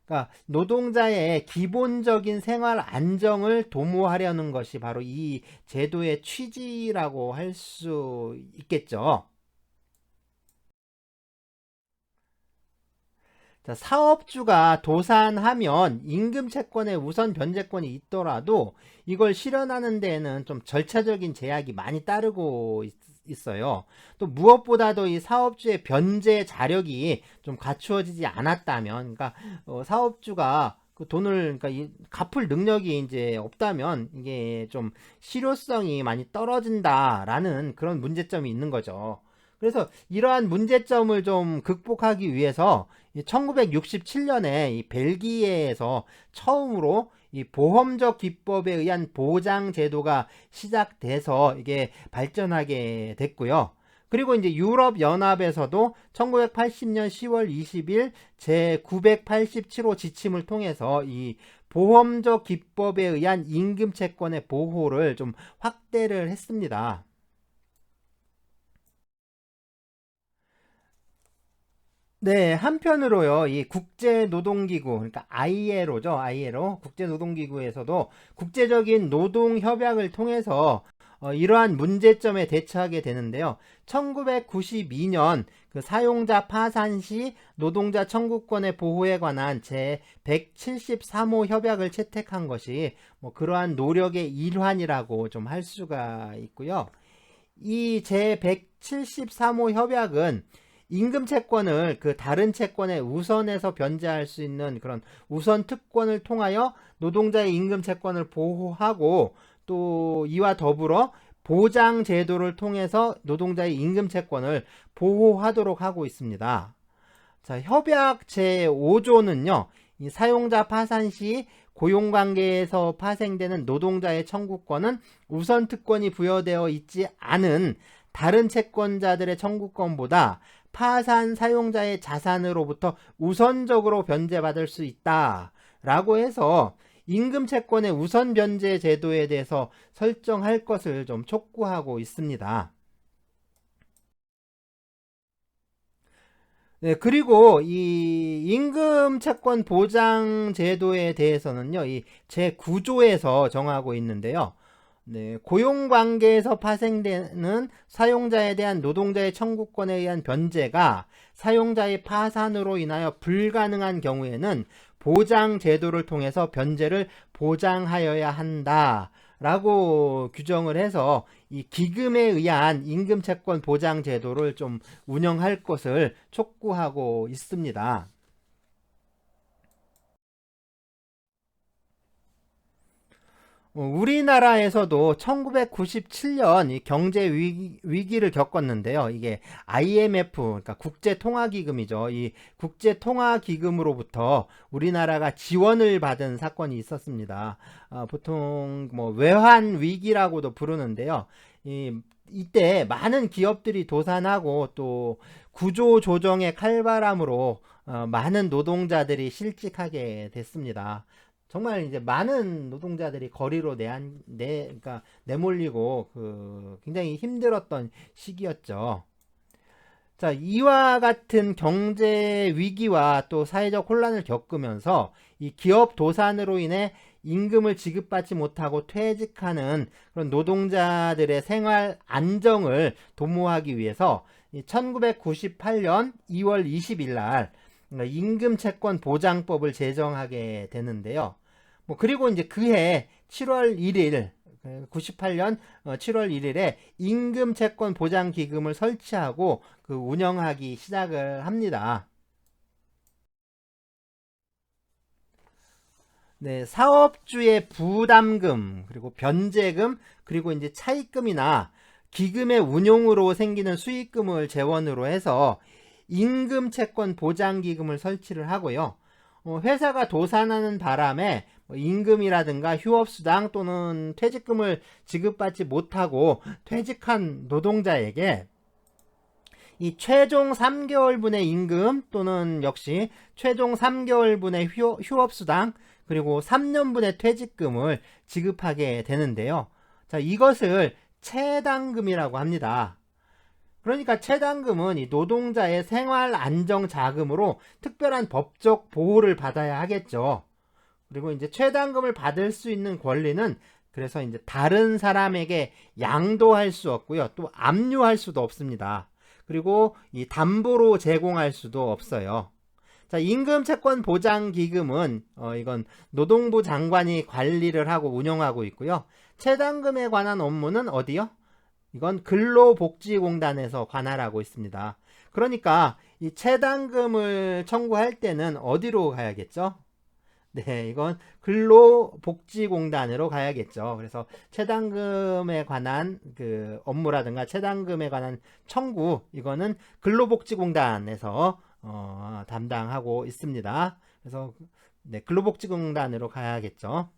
그러니까 노동자의 기본적인 생활 안정을 도모하려는 것이 바로 이 제도의 취지라고 할 수 있겠죠. 자, 사업주가 도산하면 임금 채권에 우선 변제권이 있더라도 이걸 실현하는 데에는 좀 절차적인 제약이 많이 따르고 있어요. 또 무엇보다도 이 사업주의 변제 자력이 좀 갖추어지지 않았다면, 그러니까 사업주가 그 돈을 그러니까 갚을 능력이 이제 없다면 이게 좀 실효성이 많이 떨어진다라는 그런 문제점이 있는 거죠. 그래서 이러한 문제점을 좀 극복하기 위해서 1967년에 이 벨기에에서 처음으로 이 보험적 기법에 의한 보장 제도가 시작돼서 이게 발전하게 됐고요. 그리고 이제 유럽 연합에서도 1980년 10월 20일 제 987호 지침을 통해서 이 보험적 기법에 의한 임금 채권의 보호를 좀 확대를 했습니다. 네, 한편으로요, 이 국제노동기구, 그러니까 ILO죠, ILO, 국제노동기구에서도 국제적인 노동협약을 통해서 이러한 문제점에 대처하게 되는데요. 1992년 그 사용자 파산 시 노동자 청구권의 보호에 관한 제 173호 협약을 채택한 것이 뭐 그러한 노력의 일환이라고 좀 할 수가 있고요. 이 제 173호 협약은 임금 채권을 그 다른 채권에 우선해서 변제할 수 있는 그런 우선 특권을 통하여 노동자의 임금 채권을 보호하고 또 이와 더불어 보장 제도를 통해서 노동자의 임금 채권을 보호하도록 하고 있습니다. 자, 협약 제5조는요. 이 사용자 파산 시 고용관계에서 파생되는 노동자의 청구권은 우선 특권이 부여되어 있지 않은 다른 채권자들의 청구권보다 파산 사용자의 자산으로부터 우선적으로 변제받을 수 있다 라고 해서 임금 채권의 우선 변제 제도에 대해서 설정할 것을 좀 촉구하고 있습니다. 네, 그리고 이 임금 채권 보장 제도에 대해서는요, 이 제9조에서 정하고 있는데요. 네, 고용관계에서 파생되는 사용자에 대한 노동자의 청구권에 의한 변제가 사용자의 파산으로 인하여 불가능한 경우에는 보장 제도를 통해서 변제를 보장하여야 한다. 라고 규정을 해서 이 기금에 의한 임금 채권 보장 제도를 좀 운영할 것을 촉구하고 있습니다. 우리나라에서도 1997년 이 경제 위기를 겪었는데요. 이게 IMF, 그러니까 국제통화기금이죠. 이 국제통화기금으로부터 우리나라가 지원을 받은 사건이 있었습니다. 보통 뭐 외환 위기라고도 부르는데요. 이때 많은 기업들이 도산하고 또 구조 조정의 칼바람으로 많은 노동자들이 실직하게 됐습니다. 정말 이제 많은 노동자들이 거리로 그러니까 내몰리고 굉장히 힘들었던 시기였죠. 자, 이와 같은 경제 위기와 또 사회적 혼란을 겪으면서 이 기업 도산으로 인해 임금을 지급받지 못하고 퇴직하는 그런 노동자들의 생활 안정을 도모하기 위해서 1998년 2월 20일 날 임금 채권 보장법을 제정하게 되는데요. 뭐 그리고 이제 그해 7월 1일 98년 7월 1일에 임금채권 보장기금을 설치하고 그 운영하기 시작을 합니다. 네, 사업주의 부담금, 그리고 변제금, 그리고 이제 차입금이나 기금의 운용으로 생기는 수익금을 재원으로 해서 임금채권 보장기금을 설치를 하고요. 회사가 도산하는 바람에 임금이라든가 휴업수당 또는 퇴직금을 지급받지 못하고 퇴직한 노동자에게 이 최종 3개월분의 임금 또는 역시 최종 3개월분의 휴업수당 그리고 3년분의 퇴직금을 지급하게 되는데요. 자, 이것을 채당금이라고 합니다. 그러니까 채당금은 이 노동자의 생활 안정 자금으로 특별한 법적 보호를 받아야 하겠죠. 그리고 이제 채당금을 받을 수 있는 권리는 그래서 이제 다른 사람에게 양도할 수 없고요. 또 압류할 수도 없습니다. 그리고 이 담보로 제공할 수도 없어요. 자, 임금채권 보장기금은 이건 노동부 장관이 관리를 하고 운영하고 있고요. 채당금에 관한 업무는 어디요? 이건 근로복지공단에서 관할하고 있습니다. 그러니까 이 채당금을 청구할 때는 어디로 가야겠죠? 네, 이건 근로복지공단으로 가야겠죠. 그래서 채당금에 관한 그 업무라든가 채당금에 관한 청구, 이거는 근로복지공단에서 담당하고 있습니다. 그래서 네, 근로복지공단으로 가야겠죠.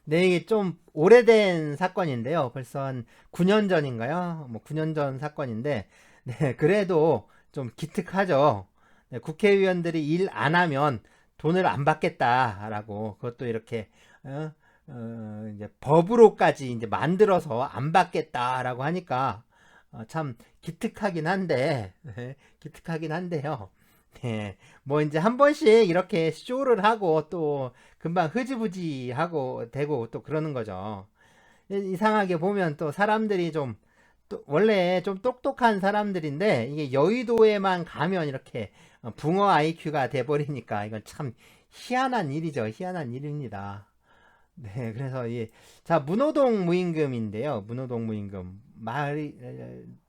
네, 이게 좀 오래된 사건인데요. 벌써 한 9년 전인가요? 뭐 9년 전 사건인데, 네, 그래도 좀 기특하죠. 네, 국회의원들이 일 안 하면 돈을 안 받겠다라고, 그것도 이렇게, 이제 법으로까지 이제 만들어서 안 받겠다라고 하니까, 참 기특하긴 한데, 네, 기특하긴 한데요. 네, 뭐 이제 한 번씩 이렇게 쇼를 하고 또 금방 흐지부지 하고 되고 또 그러는 거죠. 이상하게 보면 또 사람들이 좀 또 원래 좀 똑똑한 사람들인데 이게 여의도에만 가면 이렇게 붕어 IQ가 돼버리니까 이건 참 희한한 일이죠. 희한한 일입니다. 네, 그래서 자, 문호동 무임금인데요. 문호동 무임금 말이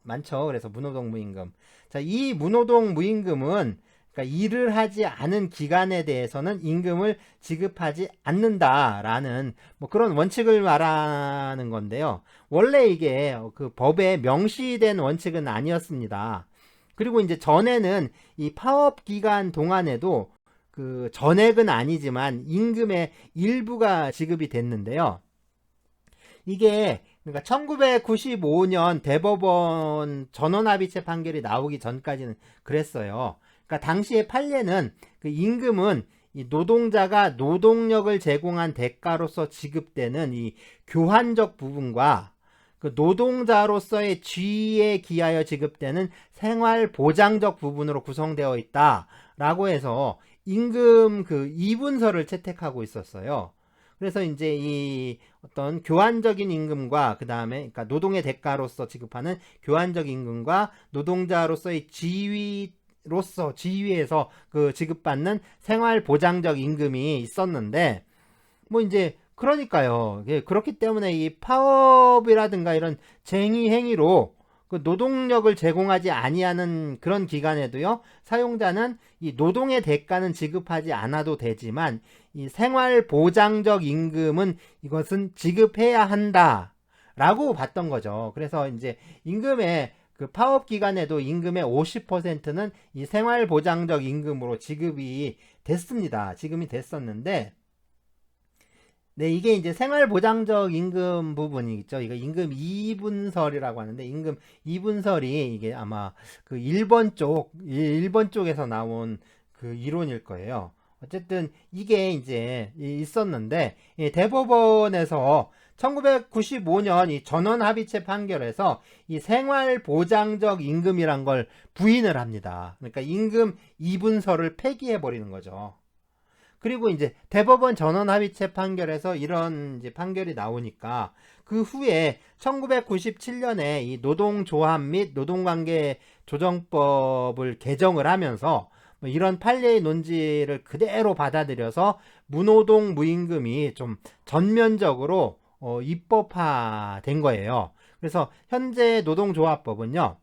많죠. 그래서 문호동 무임금. 자, 이 문호동 무임금은 그러니까 일을 하지 않은 기간에 대해서는 임금을 지급하지 않는다라는 뭐 그런 원칙을 말하는 건데요. 원래 이게 그 법에 명시된 원칙은 아니었습니다. 그리고 이제 전에는 이 파업 기간 동안에도 그 전액은 아니지만 임금의 일부가 지급이 됐는데요. 이게 그러니까 1995년 대법원 전원합의체 판결이 나오기 전까지는 그랬어요. 그러니까 당시의 판례는 그 임금은 이 노동자가 노동력을 제공한 대가로서 지급되는 이 교환적 부분과 그 노동자로서의 지위에 기하여 지급되는 생활보장적 부분으로 구성되어 있다라고 해서 임금 그 이분서를 채택하고 있었어요. 그래서 이제 이 어떤 교환적인 임금과 그 다음에 그러니까 노동의 대가로서 지급하는 교환적 임금과 노동자로서의 지위에서 그 지급받는 생활보장적 임금이 있었는데 뭐 이제 그러니까요. 그렇기 때문에 이 파업이라든가 이런 쟁의 행위로 그 노동력을 제공하지 아니하는 그런 기간에도요, 사용자는 이 노동의 대가는 지급하지 않아도 되지만 이 생활보장적 임금은 이것은 지급해야 한다라고 봤던 거죠. 그래서 이제 임금의 그 파업 기간에도 임금의 50%는 이 생활보장적 임금으로 지급이 됐습니다. 지급이 됐었는데 네, 이게 이제 생활보장적 임금 부분이 있죠. 이거 임금 2분설이라고 하는데, 임금 2분설이 이게 아마 그 일본 쪽에서 나온 그 이론일 거예요. 어쨌든 이게 이제 있었는데, 대법원에서 1995년 이 전원합의체 판결에서 이 생활보장적 임금이란 걸 부인을 합니다. 그러니까 임금 2분설을 폐기해 버리는 거죠. 그리고 이제 대법원 전원합의체 판결에서 이런 이제 판결이 나오니까 그 후에 1997년에 이 노동조합 및 노동관계 조정법을 개정을 하면서 뭐 이런 판례의 논지를 그대로 받아들여서 무노동 무임금이 좀 전면적으로 입법화된 거예요. 그래서 현재 노동조합법은요,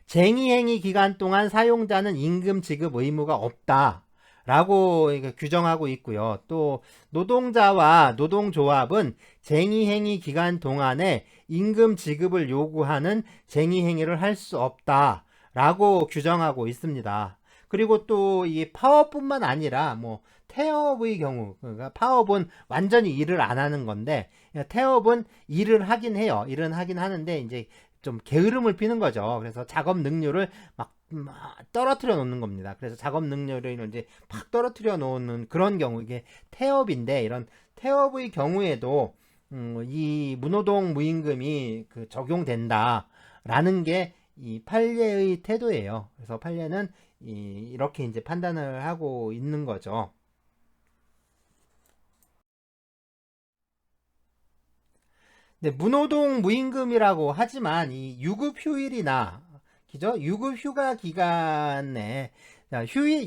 쟁의행위 기간 동안 사용자는 임금 지급 의무가 없다 라고 규정하고 있고요. 또 노동자와 노동조합은 쟁의행위 기간 동안에 임금 지급을 요구하는 쟁의행위를 할 수 없다 라고 규정하고 있습니다. 그리고 또 이 파업뿐만 아니라 뭐 태업의 경우, 그러니까 파업은 완전히 일을 안 하는 건데 태업은 일을 하긴 해요. 일은 하긴 하는데 이제 좀 게으름을 피는 거죠. 그래서 작업 능률을 막 떨어뜨려 놓는 겁니다. 그래서 작업 능률을 이제 팍 떨어뜨려 놓는 그런 경우, 이게 태업인데, 이런 태업의 경우에도 이 무노동 무임금이 적용된다라는 게 이 판례의 태도예요. 그래서 판례는 이렇게 이제 판단을 하고 있는 거죠. 네, 무노동 무임금이라고 하지만 이 유급 휴일이나 그죠? 유급 휴가 기간에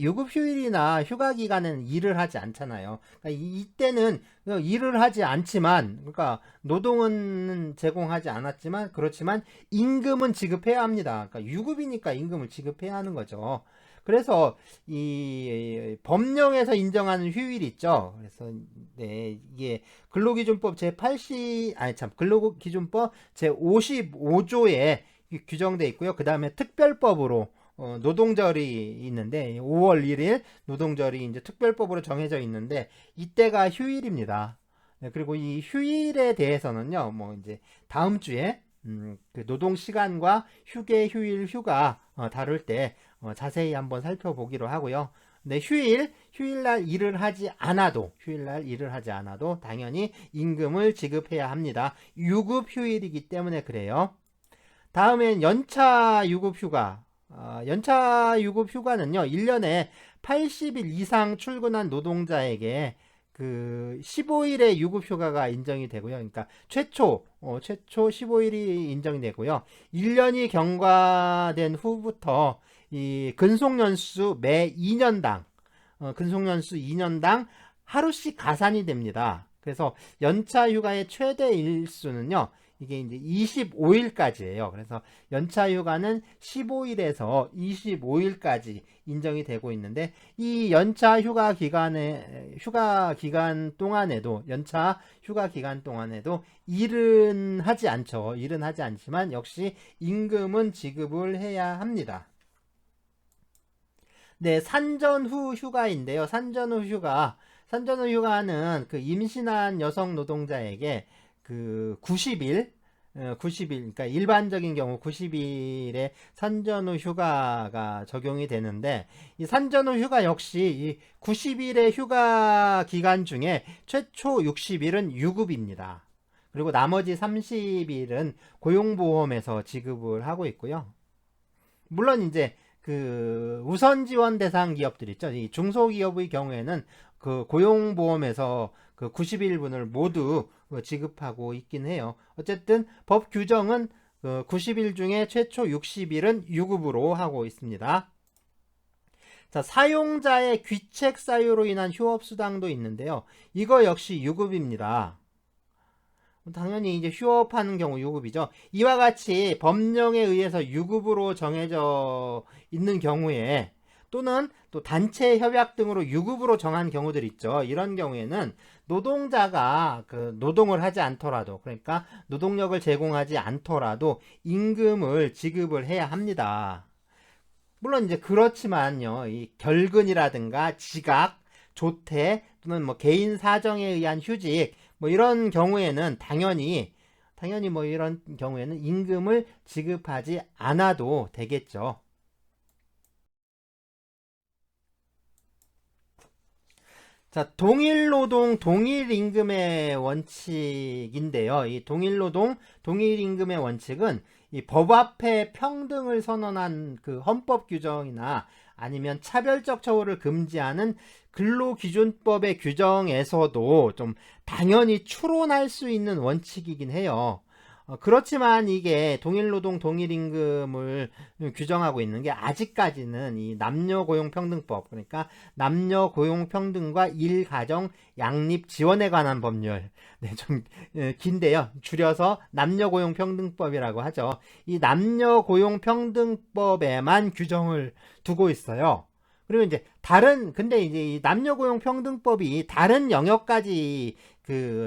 유급 휴일이나 휴가 기간은 일을 하지 않잖아요. 그러니까 이때는 일을 하지 않지만, 그러니까 노동은 제공하지 않았지만 그렇지만 임금은 지급해야 합니다. 그러니까 유급이니까 임금을 지급해야 하는 거죠. 그래서 이 법령에서 인정하는 휴일 있죠. 그래서 네, 이게 근로기준법 근로기준법 제 55조에 규정돼 있고요. 그 다음에 특별법으로 노동절이 있는데 5월 1일 노동절이 이제 특별법으로 정해져 있는데 이때가 휴일입니다. 네, 그리고 이 휴일에 대해서는요, 뭐 이제 다음 주에 그 노동 시간과 휴게, 휴일, 휴가 다룰 때 자세히 한번 살펴보기로 하고요. 네, 휴일날 일을 하지 않아도 당연히 임금을 지급해야 합니다. 유급 휴일이기 때문에 그래요. 다음엔 연차 유급 휴가. 연차 유급 휴가는요, 1년에 80일 이상 출근한 노동자에게 그 15일의 유급 휴가가 인정이 되고요. 그러니까 최초 15일이 인정이 되고요. 1년이 경과된 후부터 이 근속연수 매 2년당 근속연수 2년당 하루씩 가산이 됩니다. 그래서 연차 휴가의 최대 일수는요, 이게 이제 25일까지예요. 그래서 연차 휴가는 15일에서 25일까지 인정이 되고 있는데, 이 연차 휴가 기간 동안에도 연차 휴가 기간 동안에도 일은 하지 않죠. 일은 하지 않지만 역시 임금은 지급을 해야 합니다. 네, 산전 후 휴가인데요. 산전 후 휴가는 그 임신한 여성 노동자에게 그 90일, 그러니까 일반적인 경우 90일의 산전 후 휴가가 적용이 되는데, 이 산전 후 휴가 역시 이 90일의 휴가 기간 중에 최초 60일은 유급입니다. 그리고 나머지 30일은 고용보험에서 지급을 하고 있고요. 물론 이제 그 우선 지원 대상 기업들 있죠. 이 중소기업의 경우에는 그 고용보험에서 그 90일분을 모두 지급하고 있긴 해요. 어쨌든 법 규정은 그 90일 중에 최초 60일은 유급으로 하고 있습니다. 자, 사용자의 귀책 사유로 인한 휴업수당도 있는데요. 이거 역시 유급입니다. 당연히 이제 휴업하는 경우 유급이죠. 이와 같이 법령에 의해서 유급으로 정해져 있는 경우에, 또는 또 단체 협약 등으로 유급으로 정한 경우들 있죠. 이런 경우에는 노동자가 그 노동을 하지 않더라도, 그러니까 노동력을 제공하지 않더라도 임금을 지급을 해야 합니다. 물론 이제 그렇지만요, 이 결근이라든가 지각, 조퇴, 또는 뭐 개인 사정에 의한 휴직, 뭐 이런 경우에는 당연히 뭐 이런 경우에는 임금을 지급하지 않아도 되겠죠. 자, 동일노동, 동일임금의 원칙인데요. 이 동일노동, 동일임금의 원칙은 이 법 앞에 평등을 선언한 그 헌법 규정이나 아니면 차별적 처우를 금지하는 근로기준법의 규정에서도 좀 당연히 추론할 수 있는 원칙이긴 해요. 그렇지만 이게 동일노동 동일임금을 규정하고 있는 게 아직까지는 이 남녀고용평등법, 그러니까 남녀고용평등과 일가정 양립 지원에 관한 법률, 네, 좀 긴데요. 줄여서 남녀고용평등법이라고 하죠. 이 남녀고용평등법에만 규정을 두고 있어요. 그리고 이제 근데 이제 이 남녀고용평등법이 다른 영역까지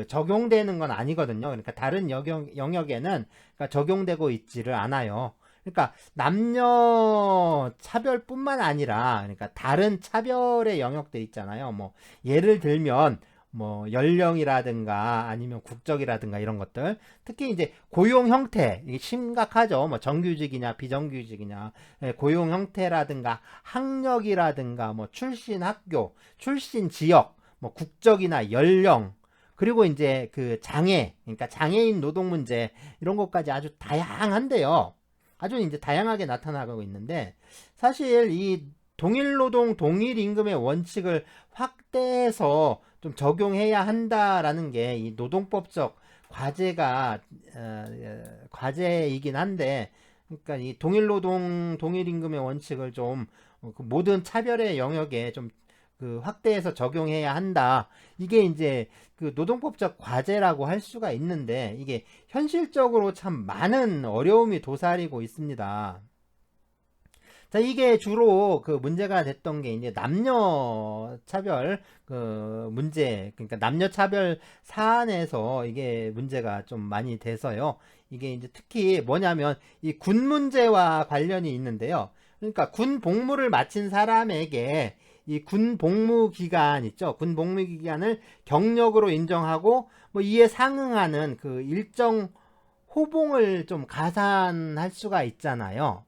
적용되는 건 아니거든요. 그러니까 다른 영역에는 그러니까 적용되고 있지를 않아요. 그러니까 남녀 차별뿐만 아니라 그러니까 다른 차별의 영역들 있잖아요. 뭐 예를 들면 뭐 연령이라든가 아니면 국적이라든가 이런 것들, 특히 이제 고용 형태, 이게 심각하죠. 뭐 정규직이냐 비정규직이냐, 고용 형태라든가 학력이라든가 뭐 출신 학교, 출신 지역, 뭐 국적이나 연령, 그리고 이제 장애, 그러니까 장애인 노동 문제, 이런 것까지 아주 다양한데요. 아주 이제 다양하게 나타나고 있는데, 사실 이 동일노동 동일임금의 원칙을 확대해서 좀 적용해야 한다라는 게 이 노동법적 과제이긴 한데, 그러니까 이 동일노동 동일임금의 원칙을 좀 모든 차별의 영역에 좀 확대해서 적용해야 한다. 이게 이제 노동법적 과제라고 할 수가 있는데, 이게 현실적으로 참 많은 어려움이 도사리고 있습니다. 자, 이게 주로 문제가 됐던 게 이제 남녀 차별 문제, 그러니까 남녀 차별 사안에서 이게 문제가 좀 많이 돼서요. 이게 이제 특히 뭐냐면 이 군 문제와 관련이 있는데요. 그러니까 군 복무를 마친 사람에게 이 군 복무 기간 있죠. 군 복무 기간을 경력으로 인정하고 뭐 이에 상응하는 일정 호봉을 좀 가산할 수가 있잖아요.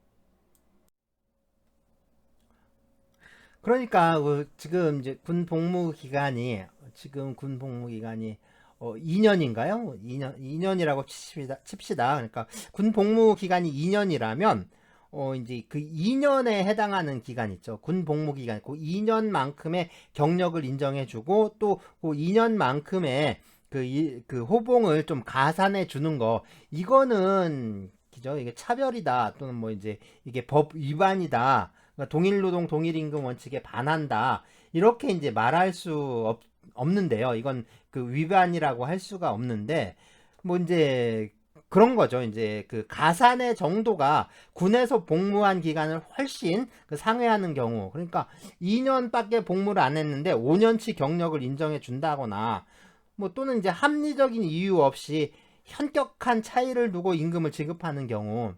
그러니까 지금 이제 군 복무 기간이 2년인가요? 2년이라고 칩시다. 그러니까 군 복무 기간이 2년이라면 이제 2년에 해당하는 기간 있죠. 군 복무 기간. 2년만큼의 경력을 인정해주고 또 2년만큼의 호봉을 좀 가산해 주는 거. 이거는 그죠? 이게 차별이다. 또는 뭐 이제 이게 법 위반이다. 그러니까 동일노동 동일임금 원칙에 반한다. 이렇게 이제 말할 수 없는데요. 이건 위반이라고 할 수가 없는데, 뭐 이제 그런 거죠. 이제 가산의 정도가 군에서 복무한 기간을 훨씬 상회하는 경우, 그러니까 2년밖에 복무를 안 했는데 5년치 경력을 인정해 준다거나, 뭐 또는 이제 합리적인 이유 없이 현격한 차이를 두고 임금을 지급하는 경우,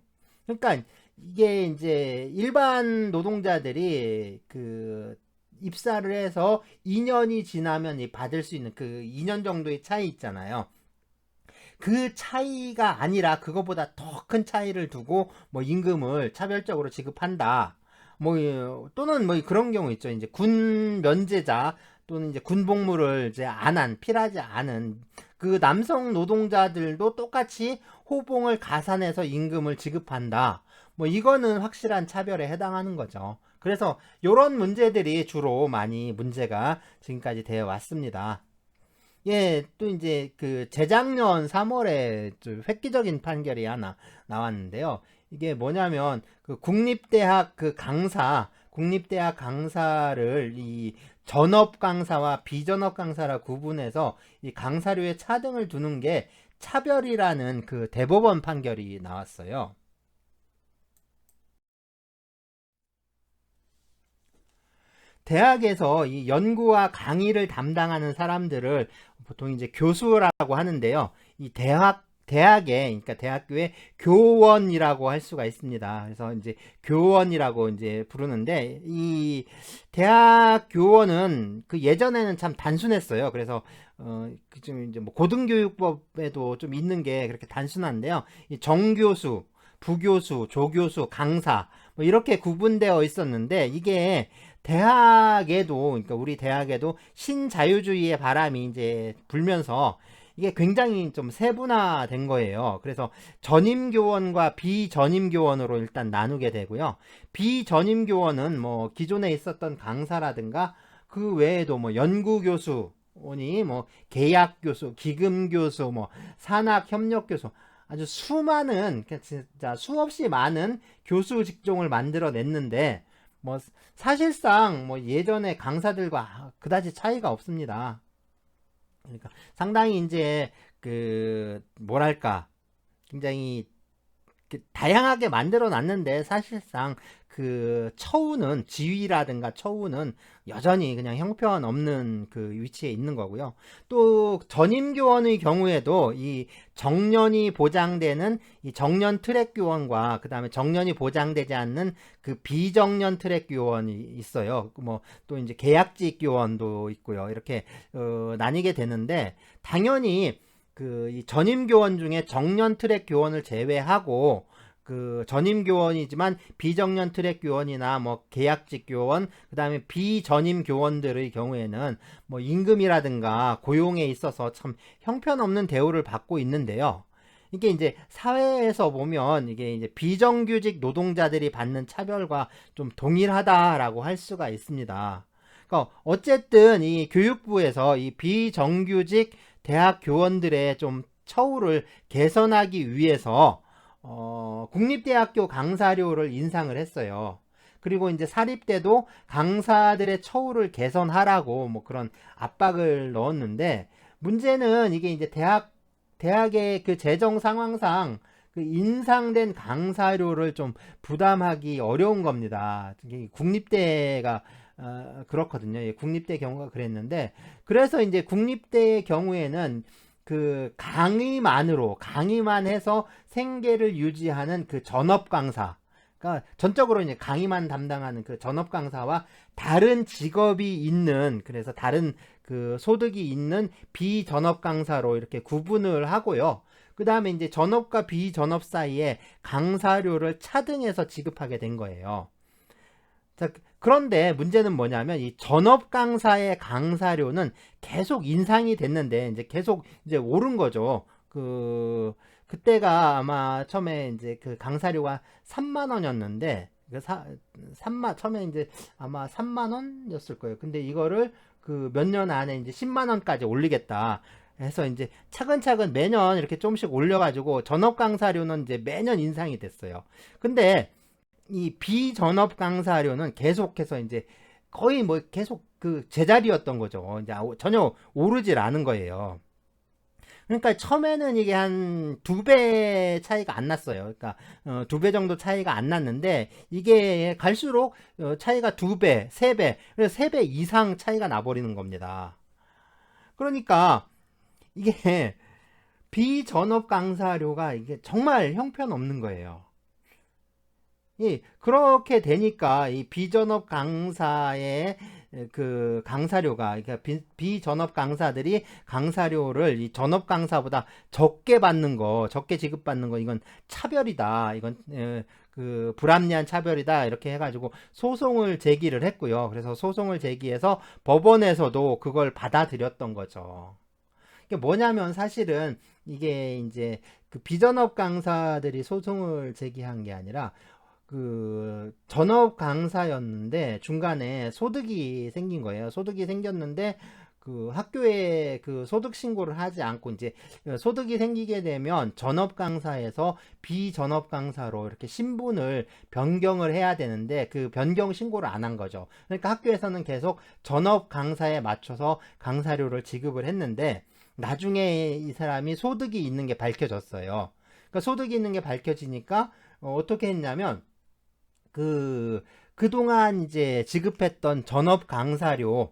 그러니까 이게 이제 일반 노동자들이 입사를 해서 2년이 지나면 받을 수 있는 2년 정도의 차이 있잖아요. 그 차이가 아니라 그거보다 더 큰 차이를 두고 뭐 임금을 차별적으로 지급한다. 뭐 또는 뭐 그런 경우 있죠. 이제 군 면제자 또는 이제 군 복무를 이제 필하지 않은 남성 노동자들도 똑같이 호봉을 가산해서 임금을 지급한다. 뭐 이거는 확실한 차별에 해당하는 거죠. 그래서 이런 문제들이 주로 많이 문제가 지금까지 되어 왔습니다. 예, 또 이제 재작년 3월에 좀 획기적인 판결이 하나 나왔는데요. 이게 뭐냐면 국립대학 강사를 이 전업 강사와 비전업 강사라 구분해서 이 강사료에 차등을 두는 게 차별이라는 대법원 판결이 나왔어요. 대학에서 이 연구와 강의를 담당하는 사람들을 보통 이제 교수라고 하는데요. 이 대학에, 그러니까 대학교의 교원이라고 할 수가 있습니다. 그래서 이제 교원이라고 이제 부르는데, 이 대학 교원은 예전에는 참 단순했어요. 그래서 좀 이제 뭐 고등교육법에도 좀 있는 게 그렇게 단순한데요. 이 정교수, 부교수, 조교수, 강사 뭐 이렇게 구분되어 있었는데, 이게 그러니까 우리 대학에도 신자유주의의 바람이 이제 불면서 이게 굉장히 좀 세분화된 거예요. 그래서 전임교원과 비전임교원으로 일단 나누게 되고요. 비전임교원은 뭐 기존에 있었던 강사라든가 그 외에도 뭐 연구교수니 뭐 계약교수, 기금교수, 뭐 산학협력교수, 아주 수많은, 진짜 수없이 많은 교수 직종을 만들어냈는데, 뭐, 사실상 뭐 예전에 강사들과 그다지 차이가 없습니다. 그러니까 상당히 이제 뭐랄까, 굉장히 다양하게 만들어 놨는데 사실상 그 처우는 지위라든가 처우는 여전히 그냥 형편없는 그 위치에 있는 거고요. 또 전임 교원의 경우에도 이 정년이 보장되는 이 정년 트랙 교원과 그 다음에 정년이 보장되지 않는 그 비정년 트랙 교원이 있어요. 뭐 또 이제 계약직 교원도 있고요. 이렇게 나뉘게 되는데 당연히 이 전임 교원 중에 정년 트랙 교원을 제외하고 그 전임 교원이지만 비정년 트랙 교원이나 뭐 계약직 교원, 그다음에 비전임 교원들의 경우에는 뭐 임금이라든가 고용에 있어서 참 형편없는 대우를 받고 있는데요. 이게 이제 사회에서 보면 이게 이제 비정규직 노동자들이 받는 차별과 좀 동일하다라고 할 수가 있습니다. 그러니까 어쨌든 이 교육부에서 이 비정규직 대학 교원들의 좀 처우를 개선하기 위해서 국립대학교 강사료를 인상을 했어요. 그리고 이제 사립대도 강사들의 처우를 개선하라고 뭐 그런 압박을 넣었는데 문제는 이게 이제 대학의 그 재정 상황상 그 인상된 강사료를 좀 부담하기 어려운 겁니다. 국립대가 그렇거든요. 예, 국립대 경우가 그랬는데 그래서 이제 국립대의 경우에는 그 강의만 해서 생계를 유지하는 그 전업 강사, 그러니까 전적으로 이제 강의만 담당하는 그 전업 강사와 다른 직업이 있는, 그래서 다른 그 소득이 있는 비전업 강사로 이렇게 구분을 하고요. 그 다음에 이제 전업과 비전업 사이에 강사료를 차등해서 지급하게 된 거예요. 자, 그런데 문제는 뭐냐면 이 전업 강사의 강사료는 계속 인상이 됐는데 이제 계속 이제 오른 거죠. 그때가 아마 처음에 이제 그 강사료가 3만 원이었는데 처음에 이제 아마 3만 원이었을 거예요. 근데 이거를 그 몇 년 안에 이제 10만 원까지 올리겠다 해서 이제 차근차근 매년 이렇게 조금씩 올려가지고 전업 강사료는 이제 매년 인상이 됐어요. 근데 이 비전업 강사료는 계속해서 이제 거의 뭐 계속 그 제자리였던 거죠. 이제 전혀 오르질 않은 거예요. 그러니까 처음에는 이게 한 2배 차이가 안 났어요. 그러니까 2배 정도 차이가 안 났는데 이게 갈수록 차이가 2배, 3배, 그래서 3배 이상 차이가 나버리는 겁니다. 그러니까 이게 비전업 강사료가 이게 정말 형편없는 거예요. 그렇게 되니까 이 비전업 강사의 그 강사료가, 그러니까 비전업 강사들이 강사료를 이 전업 강사보다 적게 지급받는 거, 이건 차별이다. 이건 그 불합리한 차별이다. 이렇게 해가지고 소송을 제기를 했고요. 그래서 소송을 제기해서 법원에서도 그걸 받아들였던 거죠. 이게 뭐냐면 사실은 이게 이제 그 비전업 강사들이 소송을 제기한 게 아니라 그 전업 강사였는데 중간에 소득이 생긴 거예요. 소득이 생겼는데 그 학교에 그 소득 신고를 하지 않고 이제 소득이 생기게 되면 전업 강사에서 비전업 강사로 이렇게 신분을 변경을 해야 되는데 그 변경 신고를 안 한 거죠. 그러니까 학교에서는 계속 전업 강사에 맞춰서 강사료를 지급을 했는데 나중에 이 사람이 소득이 있는 게 밝혀졌어요. 그러니까 소득이 있는 게 밝혀지니까 어떻게 했냐면 그동안 이제 지급했던 전업 강사료에서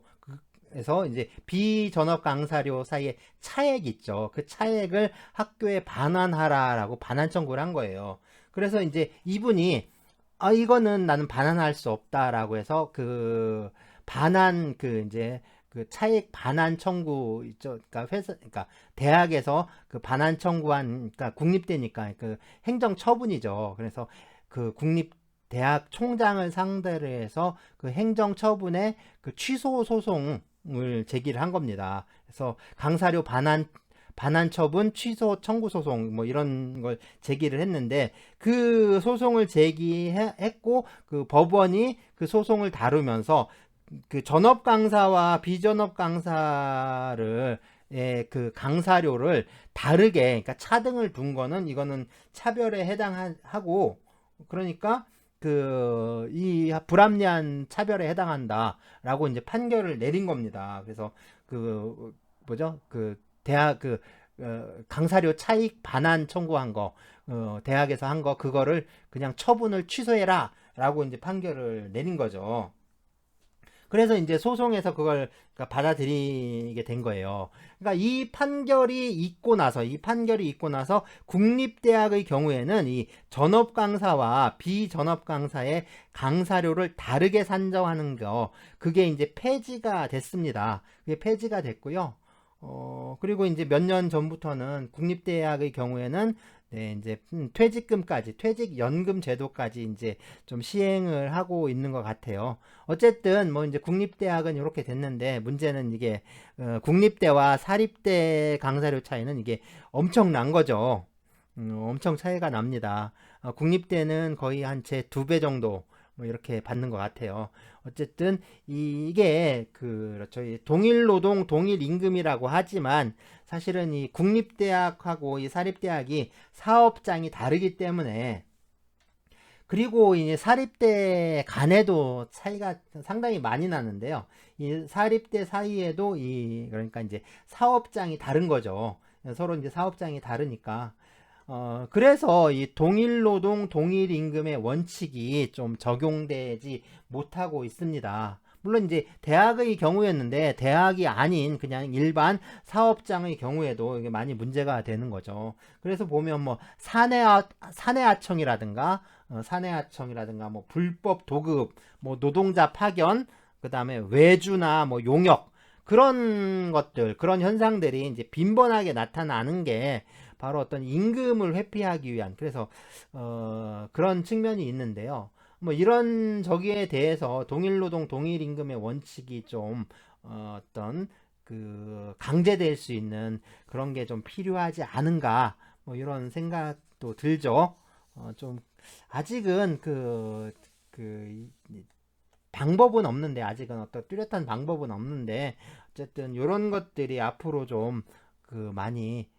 이제 비전업 강사료 사이에 차액 있죠. 그 차액을 학교에 반환하라라고 반환 청구를 한 거예요. 그래서 이제 이분이 이거는 나는 반환할 수 없다라고 해서 그 반환 이제 그 차액 반환 청구 있죠. 그러니까 대학에서 그 반환 청구한, 그러니까 국립대니까 그 행정 처분이죠. 그래서 그 대학 총장을 상대로 해서 그 행정 처분의 그 취소 소송을 제기를 한 겁니다. 그래서 강사료 반환 처분 취소 청구 소송 뭐 이런 걸 제기를 했는데 그 소송을 제기했고 그 법원이 그 소송을 다루면서 그 전업 강사와 비전업 강사를 그 강사료를 다르게, 그러니까 차등을 둔 거는 이거는 차별에 해당하고, 그러니까 이 불합리한 차별에 해당한다라고 이제 판결을 내린 겁니다. 그래서 뭐죠? 대학 강사료 차익 반환 청구한 거, 대학에서 한 거, 그거를 그냥 처분을 취소해라라고 이제 판결을 내린 거죠. 그래서 이제 소송에서 그걸 그러니까 받아들이게 된 거예요. 그러니까 이 판결이 있고 나서 국립대학의 경우에는 이 전업 강사와 비전업 강사의 강사료를 다르게 산정하는 거, 그게 이제 폐지가 됐습니다. 그게 폐지가 됐고요. 그리고 이제 몇 년 전부터는 국립대학의 경우에는 네, 이제 퇴직금까지, 퇴직연금 제도까지 이제 좀 시행을 하고 있는 것 같아요. 어쨌든 뭐 이제 국립대학은 이렇게 됐는데, 문제는 이게 국립대와 사립대 강사료 차이는 이게 엄청난 거죠. 엄청 차이가 납니다. 국립대는 거의 한 제 2배 정도 뭐 이렇게 받는 것 같아요. 어쨌든 이게 저희 동일노동 동일임금이라고 하지만, 사실은 이 국립대학하고 이 사립대학이 사업장이 다르기 때문에, 그리고 이제 사립대 간에도 차이가 상당히 많이 나는데요. 이 사립대 사이에도 그러니까 이제 사업장이 다른 거죠. 서로 이제 사업장이 다르니까. 그래서 이 동일노동 동일임금의 원칙이 좀 적용되지 못하고 있습니다. 물론 이제 대학의 경우였는데, 대학이 아닌 그냥 일반 사업장의 경우에도 이게 많이 문제가 되는 거죠. 그래서 보면 뭐 사내하청이라든가 뭐 불법 도급, 뭐 노동자 파견, 그 다음에 외주나 뭐 용역, 그런 것들, 그런 현상들이 이제 빈번하게 나타나는 게 바로 어떤 임금을 회피하기 위한, 그래서 그런 측면이 있는데요. 뭐 이런 저기에 대해서 동일노동 동일임금의 원칙이 좀 어떤 강제될 수 있는 그런 게 좀 필요하지 않은가, 뭐 이런 생각도 들죠. 좀 아직은 방법은 없는데, 아직은 어떤 뚜렷한 방법은 없는데, 어쨌든 이런 것들이 앞으로 좀 많이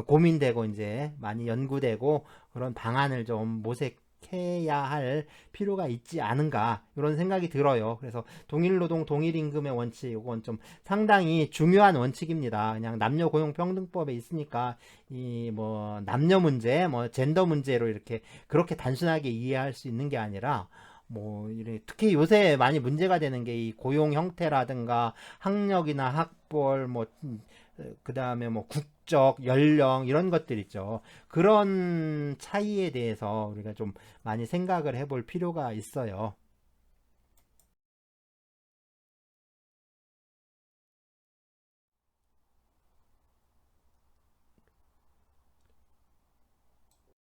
고민되고 이제 많이 연구되고, 그런 방안을 좀 모색해야 할 필요가 있지 않은가, 이런 생각이 들어요. 그래서 동일노동 동일임금의 원칙, 이건 좀 상당히 중요한 원칙입니다. 그냥 남녀고용평등법에 있으니까 이 뭐 남녀 문제, 뭐 젠더 문제로 이렇게 그렇게 단순하게 이해할 수 있는 게 아니라, 뭐 특히 요새 많이 문제가 되는 게 이 고용 형태라든가 학력이나 학벌, 뭐 그 다음에 뭐 국적, 연령, 이런 것들 있죠. 그런 차이에 대해서 우리가 좀 많이 생각을 해볼 필요가 있어요.